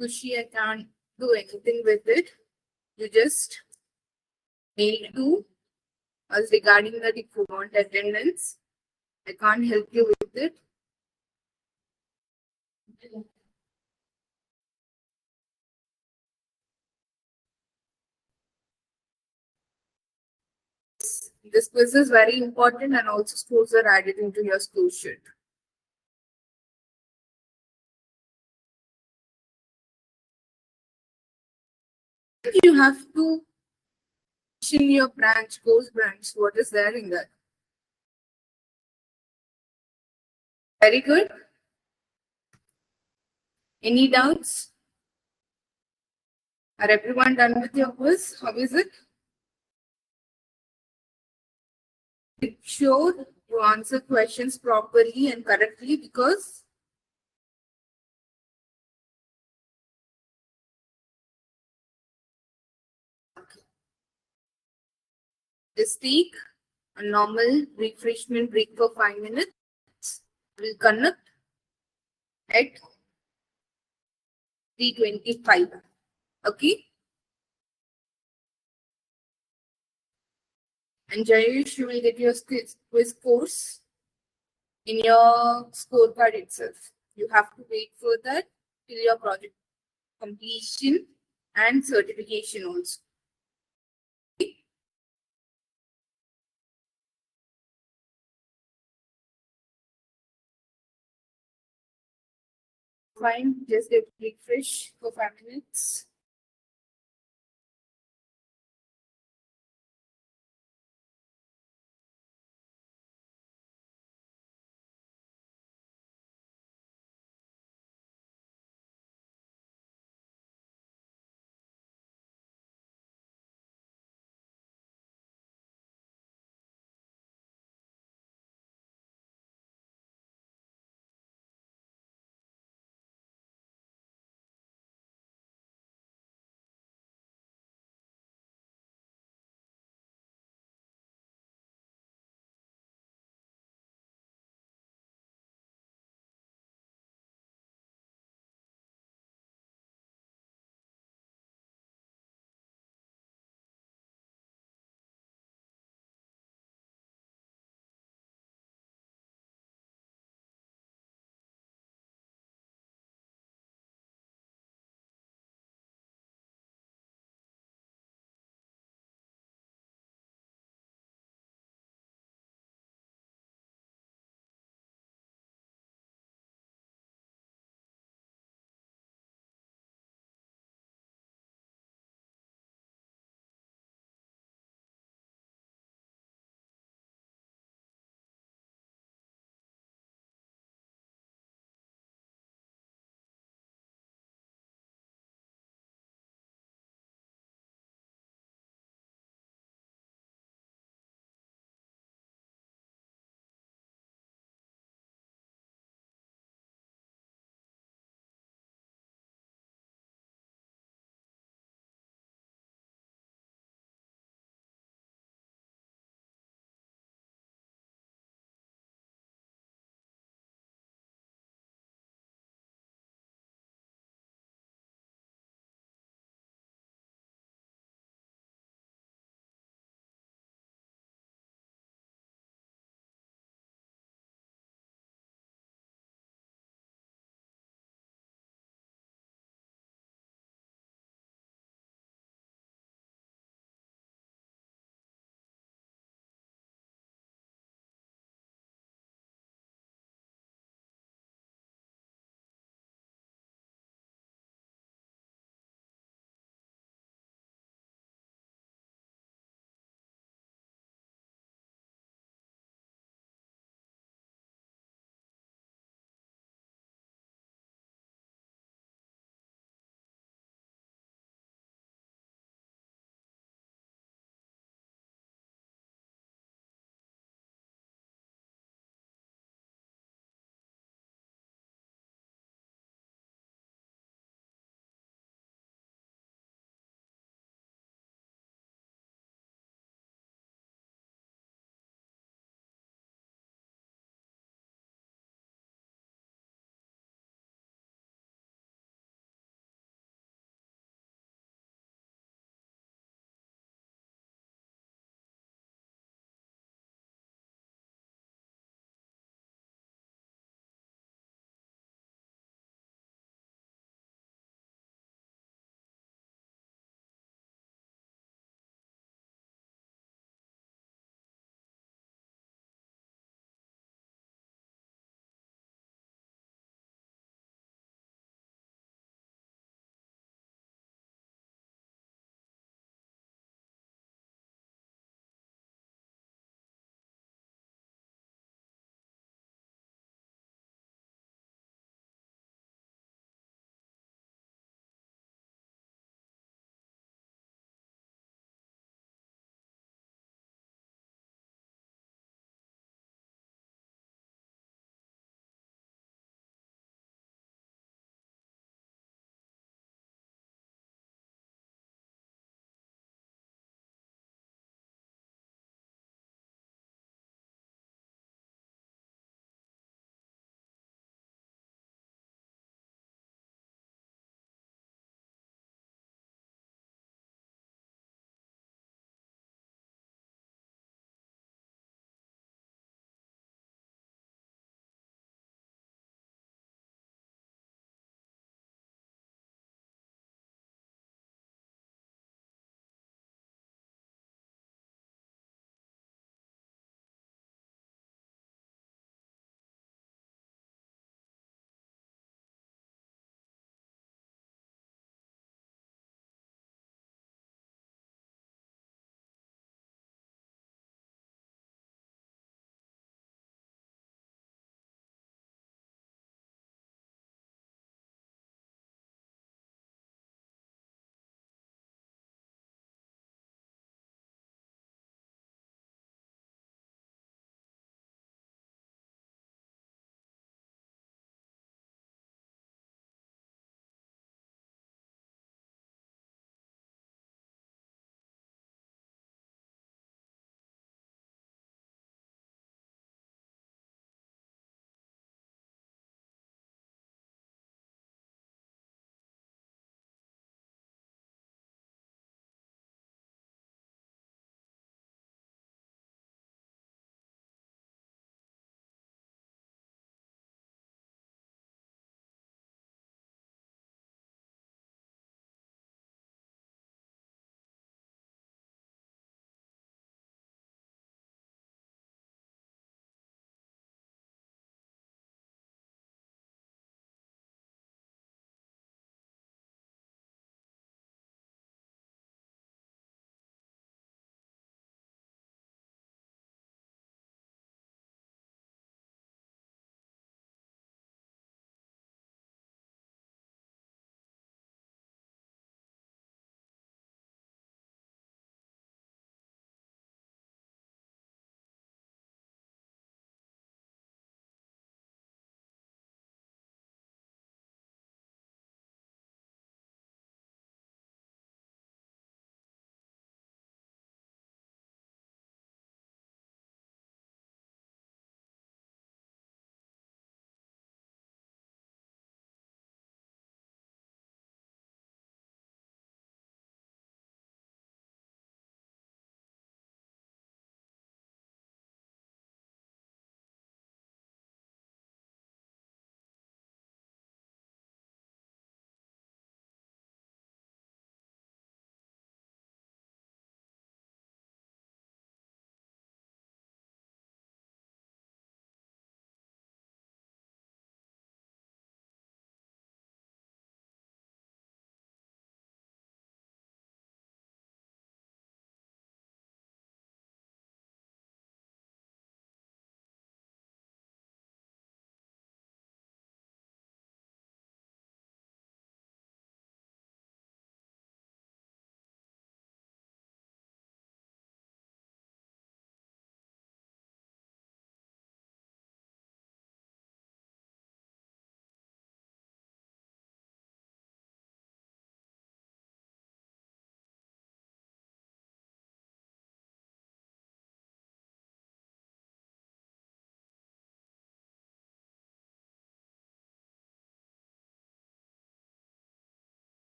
Kushi, I can't do anything with it. You just mail to us regarding that if you want attendance. I can't help you with it. This quiz is very important and also scores are added into your score sheet. You have to in your branch, course branch, what is there in that? Very good. Any doubts? Are everyone done with your quiz? How is it? Make sure you answer questions properly and correctly because just take a normal refreshment break for 5 minutes. We'll connect at 3:25. Okay? And Jayesh, you will get your quiz course in your scorecard itself. You have to wait for that till your project completion and certification also. Fine, just get refresh for 5 minutes.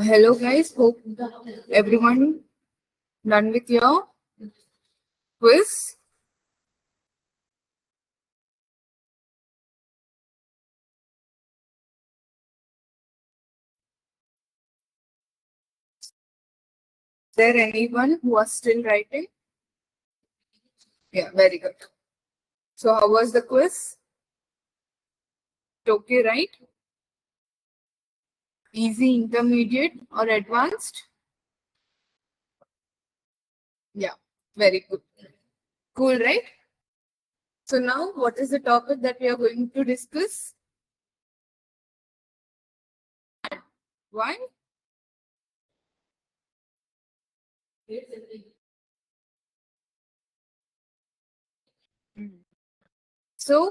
Hello guys, hope everyone done with your quiz. Is there anyone who are still writing? Yeah, very good. So how was the quiz? Okay, right? Easy, intermediate or advanced? Yeah, very good. Cool, right? So now what is the topic that we are going to discuss? Why? So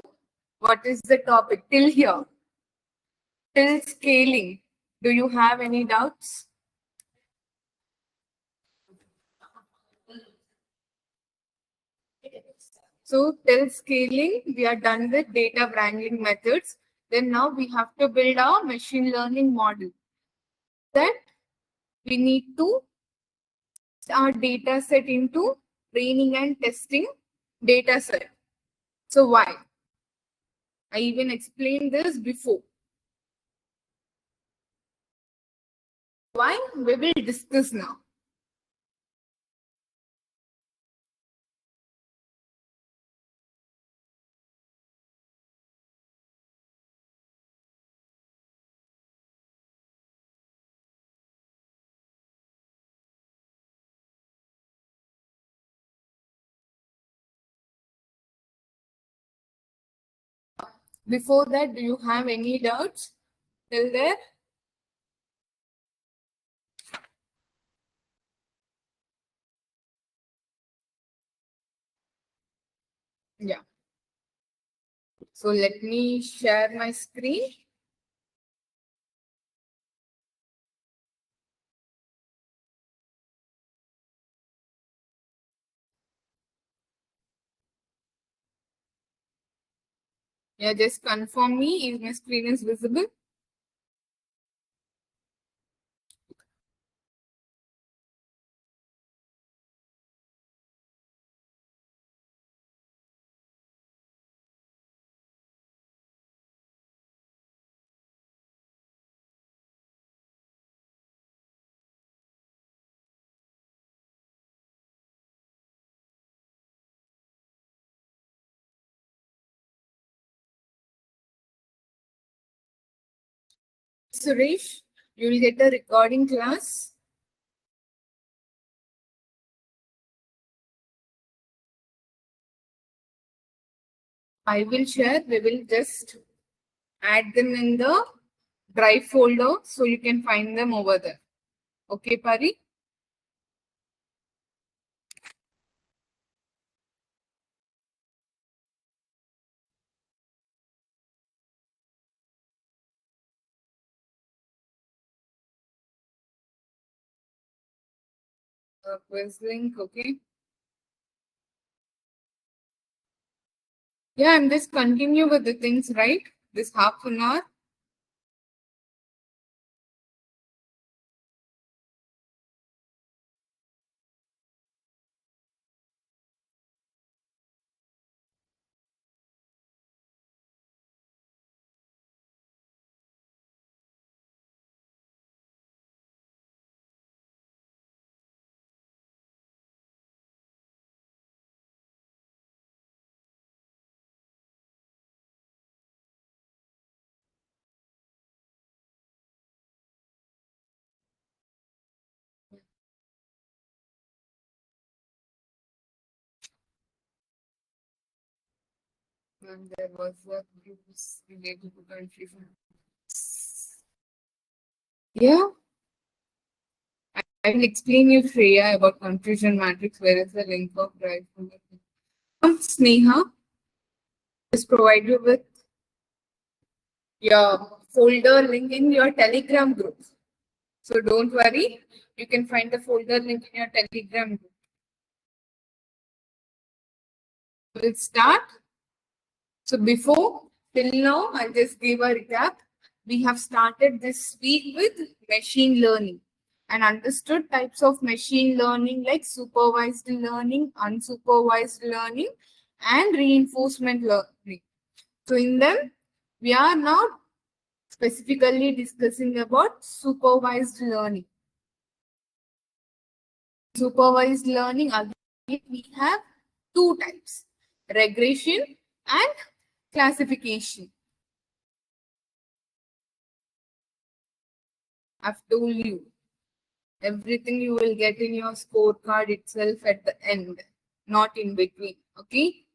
what is the topic till here? Till scaling. Do you have any doubts? So till scaling, we are done with data wrangling methods. Then now we have to build our machine learning model. That we need to our data set into training and testing data set. So why? I even explained this before. Why? We will discuss now. Before that, do you have any doubts till there? Yeah. So let me share my screen. Yeah, just confirm me if my screen is visible. Suresh, you will get a recording class. I will share. We will just add them in the drive folder so you can find them over there. Okay, Pari? Quiz link, okay. Yeah, I'm just continue with the things, right? This half an hour. And there was a groups related to confusion. Yeah, I will explain you, Shreya, about confusion matrix. Where is the link of drive? Sneha is provide you with your folder link in your Telegram group. So don't worry, you can find the folder link in your Telegram group. We'll start. So before, till now, I'll just give a recap. we have started this week with machine learning and understood types of machine learning like supervised learning, unsupervised learning, and reinforcement learning. So in them, we are now specifically discussing about supervised learning. Supervised learning, again, we have two types, regression and classification. I've told you, everything you will get in your scorecard itself at the end, not in between. Okay.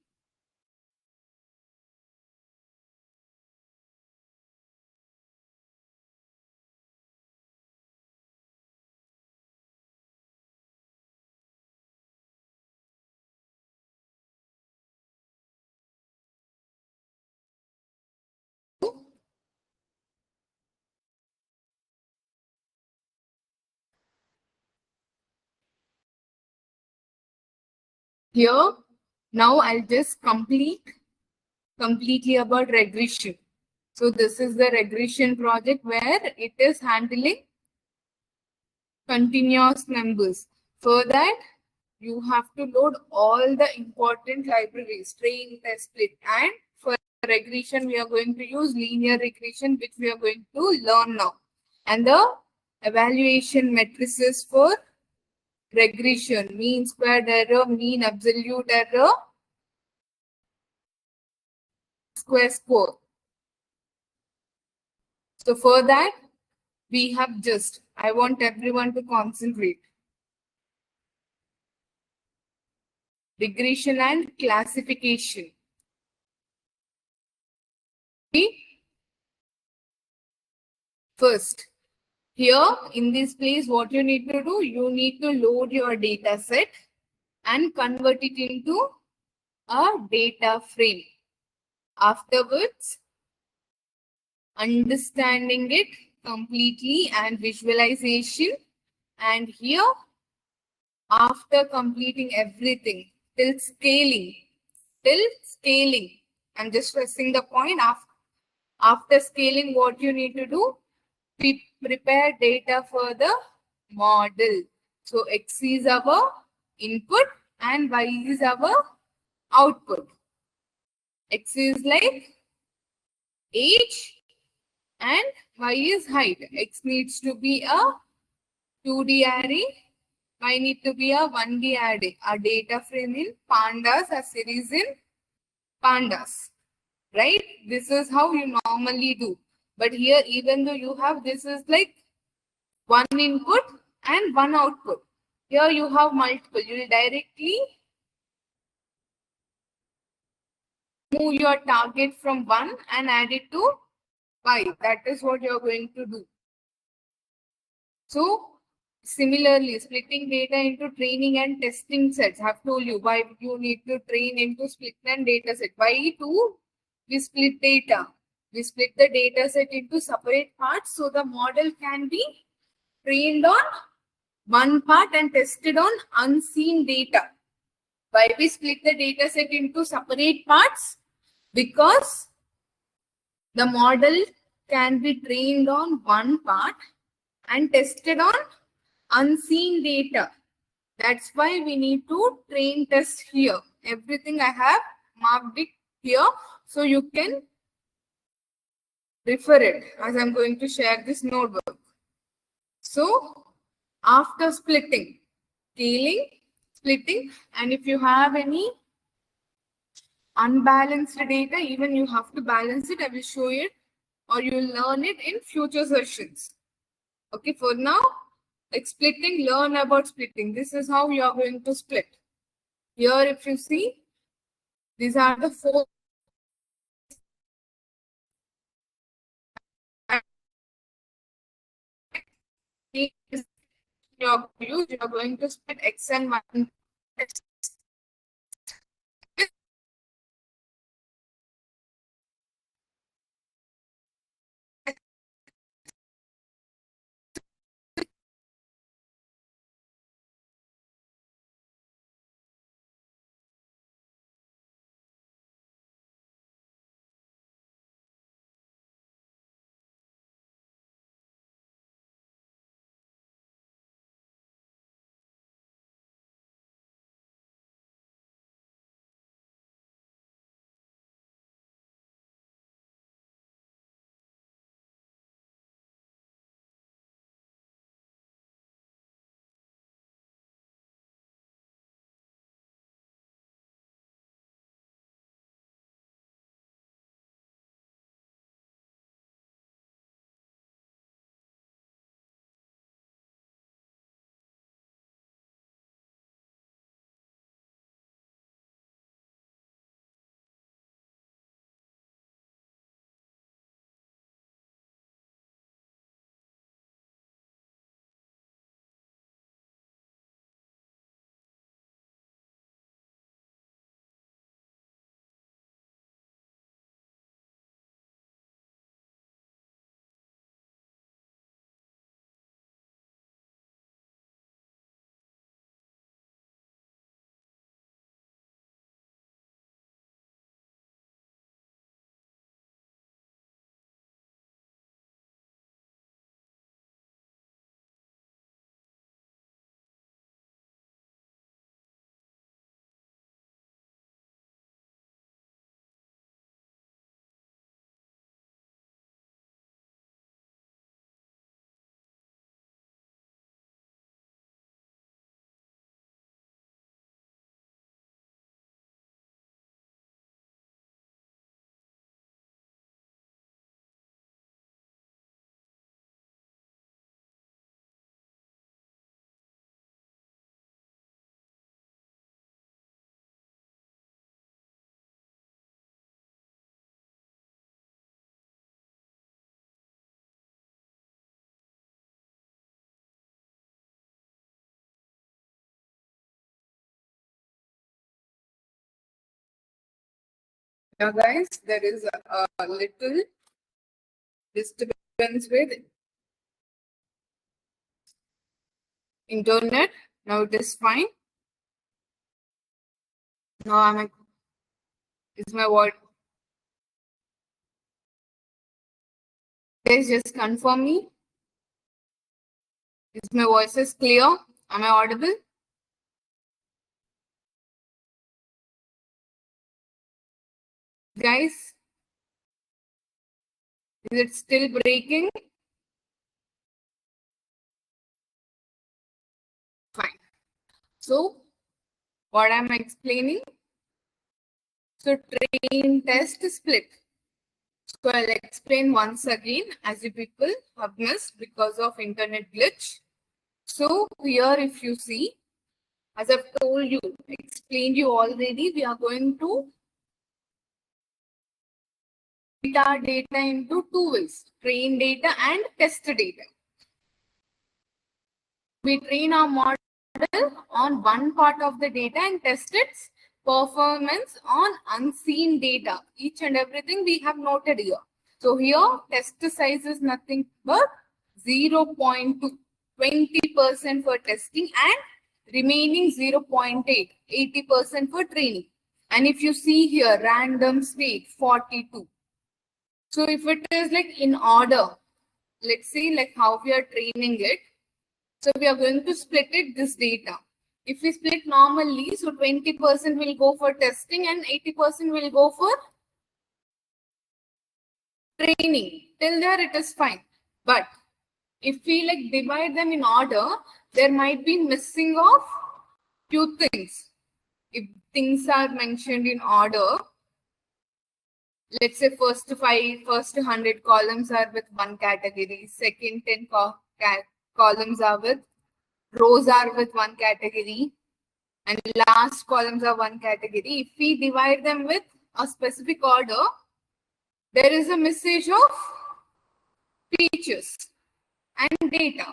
Here, now I'll just completely about regression. So this is the regression project where it is handling continuous numbers. For that, you have to load all the important libraries, train, test, split, and for regression, we are going to use linear regression, which we are going to learn now. And the evaluation matrices for regression, mean squared error, mean absolute error, square score. So for that, we have just, I want everyone to concentrate. Regression and classification. Okay. First, here in this place, what you need to do, you need to load your data set and convert it into a data frame. Afterwards, understanding it completely and visualization. And here, after completing everything till scaling, I'm just pressing the point. After scaling, what you need to do, we prepare data for the model. So X is our input and Y is our output. X is like age and Y is height. X needs to be a 2D array. Y need to be a 1D array. A data frame in pandas, a series in pandas. Right? This is how you normally do. But here, even though you have, this is like one input and one output. Here you have multiple. You will directly move your target from 1 and add it to 5. That is what you are going to do. So, similarly, splitting data into training and testing sets. I have told you why you need to train into split and data set. Why to we split data? We split the data set into separate parts so the model can be trained on one part and tested on unseen data. Why we split the data set into separate parts? Because the model can be trained on one part and tested on unseen data. That's why we need to train test here. Everything I have marked it here so you can refer it as I'm going to share this notebook. So after splitting, splitting, and if you have any unbalanced data, even you have to balance it. I will show it or you will learn it in future sessions. Okay, for now, like splitting, learn about splitting. This is how you are going to split. Here, if you see, these are the 4 you are going to split X and Y. Now guys, there is a little disturbance with internet. Now it is fine. Now is my word. Guys, just confirm me. Is my voice is clear? Am I audible? Guys, is it still breaking? Fine. So, what am I explaining? So, train, test, split. So, I'll explain once again as you people have missed because of internet glitch. So, here if you see, as I've told you, explained you already, we are going to split our data into two ways, train data and test data. We train our model on one part of the data and test its performance on unseen data. Each and everything we have noted here. So here test size is nothing but 0.2, 20% for testing and remaining 0.8, 80% for training. And if you see here, random state 42. So if it is like in order, let's see like how we are training it. So we are going to split it this data. If we split normally, so 20% will go for testing and 80% will go for training. Till there it is fine. But if we like divide them in order, there might be missing of few things. If things are mentioned in order, let's say first 100 columns are with one category, second 10 columns are with, rows are with one category, and last columns are one category. If we divide them with a specific order, there is a message of features and data.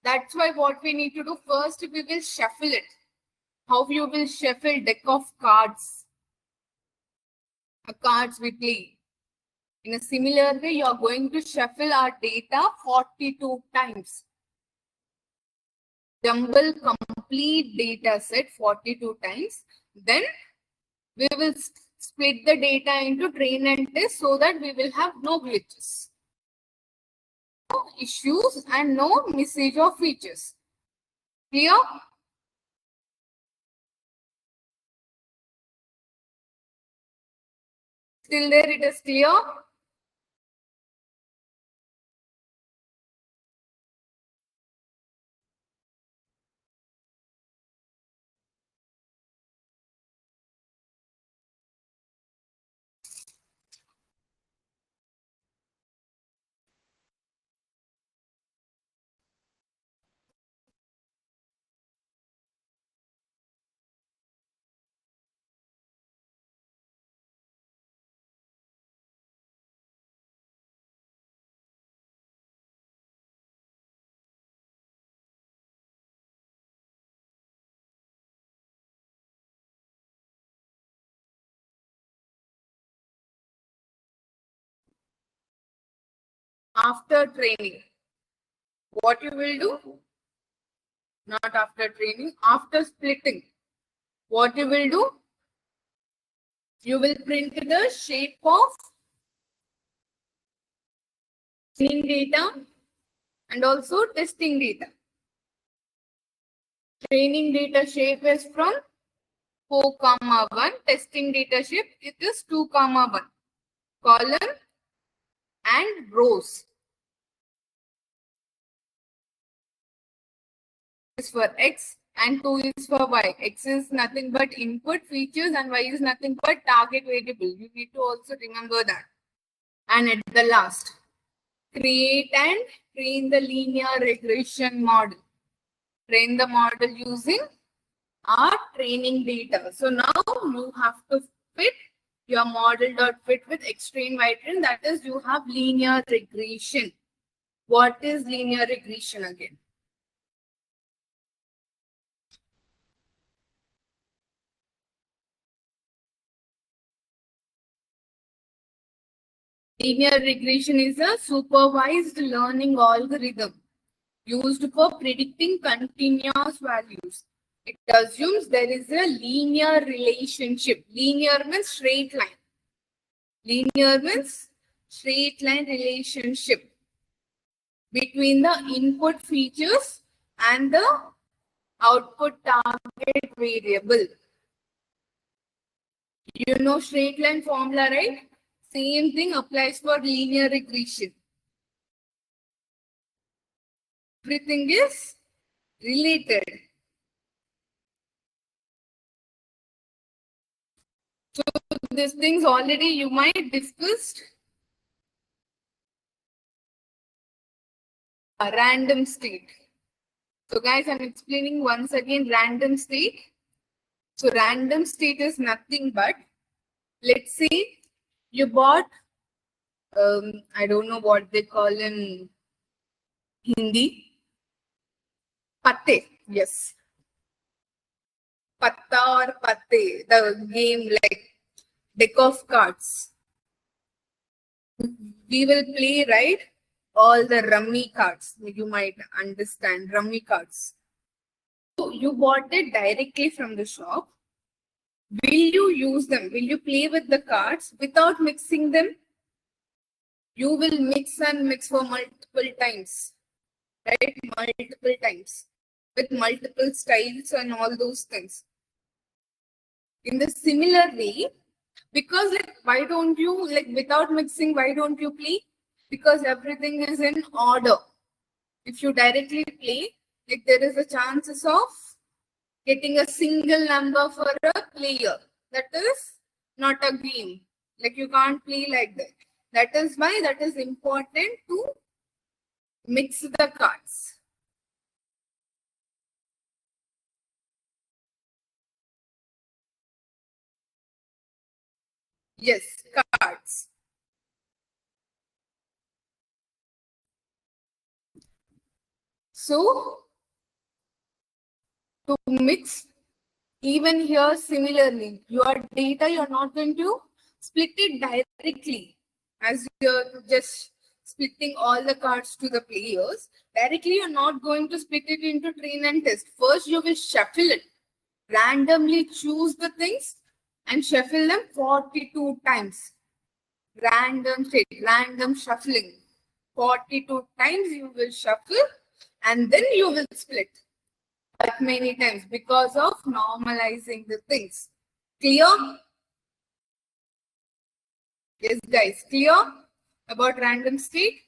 That's why what we need to do first, we will shuffle it. How you will shuffle deck of cards, cards we play. In a similar way, you are going to shuffle our data 42 times. Jumble complete data set 42 times. Then we will split the data into train and test so that we will have no glitches, no issues, and no message of features. Clear? Till there it is clear? After training, what you will do? Not after training, after splitting, what you will do? You will print the shape of training data and also testing data. Training data shape is from 4, 1. Testing data shape, it is 2, 1. Column and rows. Is for X and 2 is for Y. X is nothing but input features and Y is nothing but target variable. You need to also remember that. And at the last, create and train the linear regression model. Train the model using our training data. So now you have to fit your model.fit with X-train, Y-train. That is, you have linear regression. What is linear regression again? Linear regression is a supervised learning algorithm used for predicting continuous values. It assumes there is a linear relationship. Linear means straight line. Linear means straight line relationship between the input features and the output target variable. You know straight line formula, right? Same thing applies for linear regression. Everything is related. So these things already you might discussed. A random state. So guys, I'm explaining once again random state. So random state is nothing but, let's say you bought, I don't know what they call in Hindi. Patte, yes. Patta or patte, the game like deck of cards. We will play, right? All the rummy cards. You might understand rummy cards. So you bought it directly from the shop. Will you use them? Will you play with the cards without mixing them? You will mix and mix for multiple times, right? Multiple times with multiple styles and all those things. In the similar way, because like, why don't you, like without mixing, why don't you play? Because everything is in order. If you directly play, like there is a chances of getting a single number for a player. That is not a game. Like you can't play like that. That is why that is important to mix the cards. Yes, cards. So to mix, even here similarly, your data, you're not going to split it directly as you're just splitting all the cards to the players. Directly, you're not going to split it into train and test. First, you will shuffle it, randomly choose the things and shuffle them 42 times. Random state, random shuffling. 42 times you will shuffle and then you will split that many times because of normalizing the things. Clear? Yes, guys, clear about random state?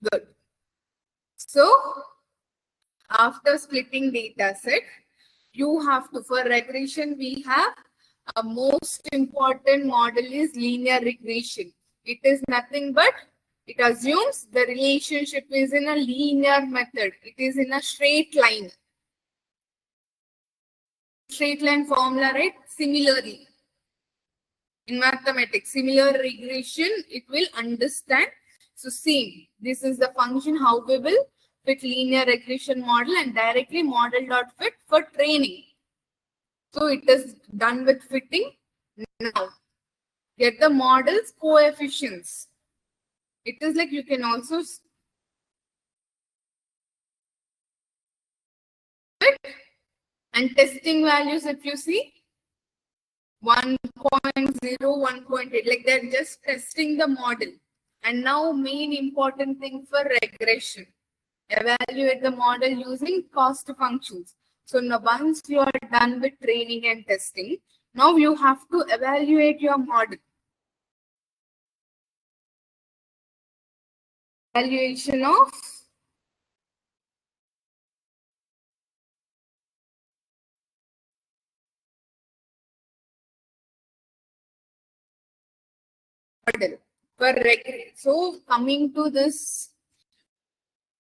Good. So, after splitting data set, you have to, for regression, we have a most important model is linear regression. It is nothing but it assumes the relationship is in a linear method. It is in a straight line. Straight line formula, right? Similarly, in mathematics, similar regression, it will understand. So same, this is the function how we will fit linear regression model and directly model.fit for training. So it is done with fitting. Now, get the model's coefficients. It is like you can also fit and testing values if you see 1.0, 1.8, like they're just testing the model. And now main important thing for regression, evaluate the model using cost functions. So now once you are done with training and testing, now you have to evaluate your model. Evaluation of model. So coming to this,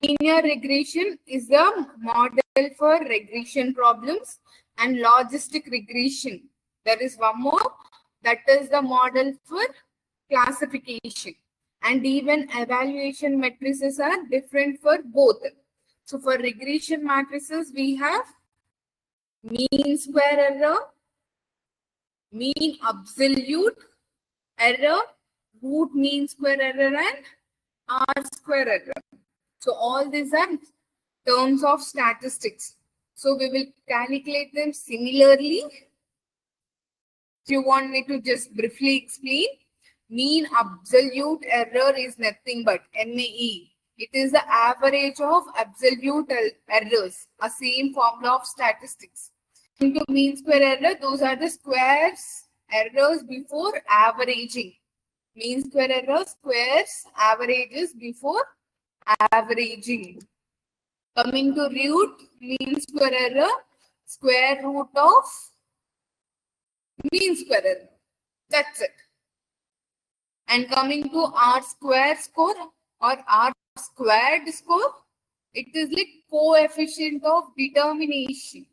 linear regression is a model for regression problems and logistic regression. There is one more, that is the model for classification. And even evaluation matrices are different for both. So for regression matrices, we have mean square error, mean absolute error, root mean square error, and R square error. So all these are terms of statistics. So we will calculate them similarly. If you want me to just briefly explain, mean absolute error is nothing but MAE. It is the average of absolute errors, a same formula of statistics. Into mean square error, those are the squares errors before averaging. Mean square error, squares, averages before averaging. Coming to root, mean square error, square root of mean square error. That's it. And coming to R square score or R squared score, it is like coefficient of determination.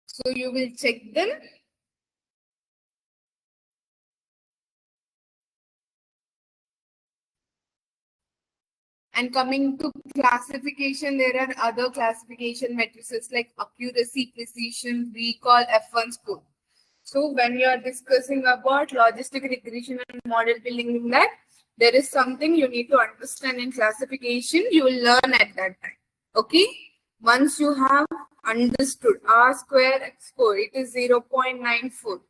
So you will check them. And coming to classification, there are other classification matrices like accuracy, precision, recall, F1 score. So when you are discussing about logistic regression and model building, in that there is something you need to understand in classification, you will learn at that time. Okay. Once you have understood R square score, it is 0.94.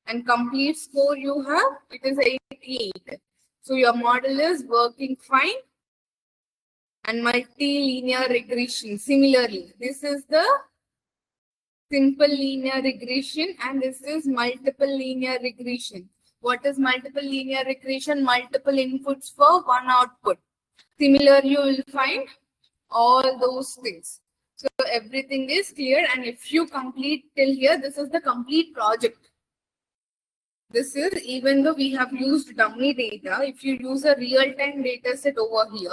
And complete score you have, it is 88. So your model is working fine. And multilinear regression, similarly, this is the simple linear regression and this is multiple linear regression. What is multiple linear regression? Multiple inputs for one output. Similarly, you will find all those things. So everything is clear, and if you complete till here, this is the complete project. This is, even though we have used dummy data, if you use a real-time data set over here,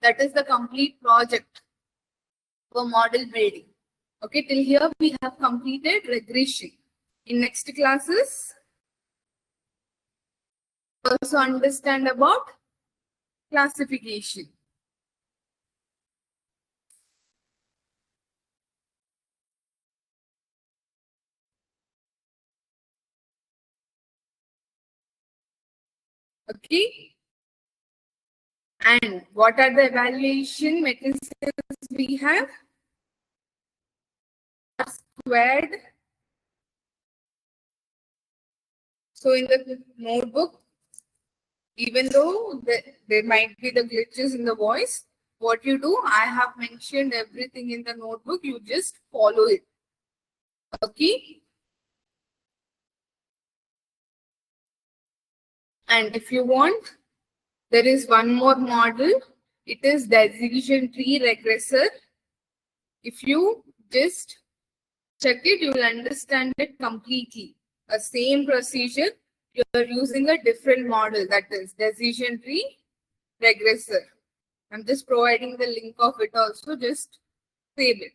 that is the complete project for model building. Okay, till here we have completed regression. In next classes, also understand about classification. Okay. And what are the evaluation matrices we have? R squared. So in the notebook, even though there might be the glitches in the voice, what you do, I have mentioned everything in the notebook, you just follow it. Okay. And if you want, there is one more model. It is decision tree regressor. If you just check it, you will understand it completely. A same procedure, you are using a different model, that is decision tree regressor. I'm just providing the link of it also, just save it.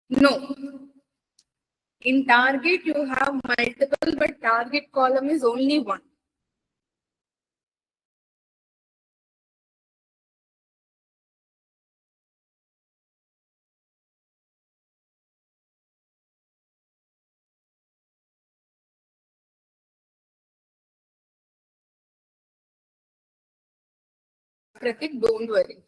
No. In target, you have multiple, but target column is only one. Pratik, don't worry.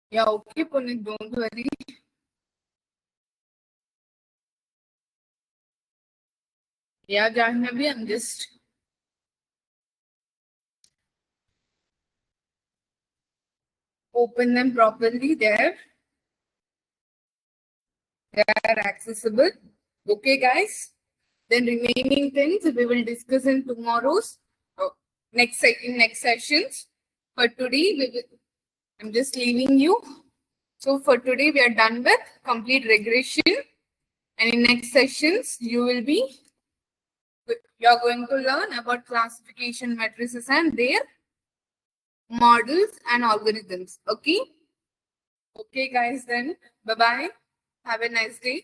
Yeah, okay, Puneet, don't worry. Yeah, Jahnavi, I'm just open them properly there. They are accessible. Okay, guys. Then remaining things we will discuss in tomorrow's next sessions. For today, I'm just leaving you. So for today, we are done with complete regression. And in next sessions, you're going to learn about classification matrices and their models and algorithms. Okay. Okay, guys. Then bye bye. Have a nice day.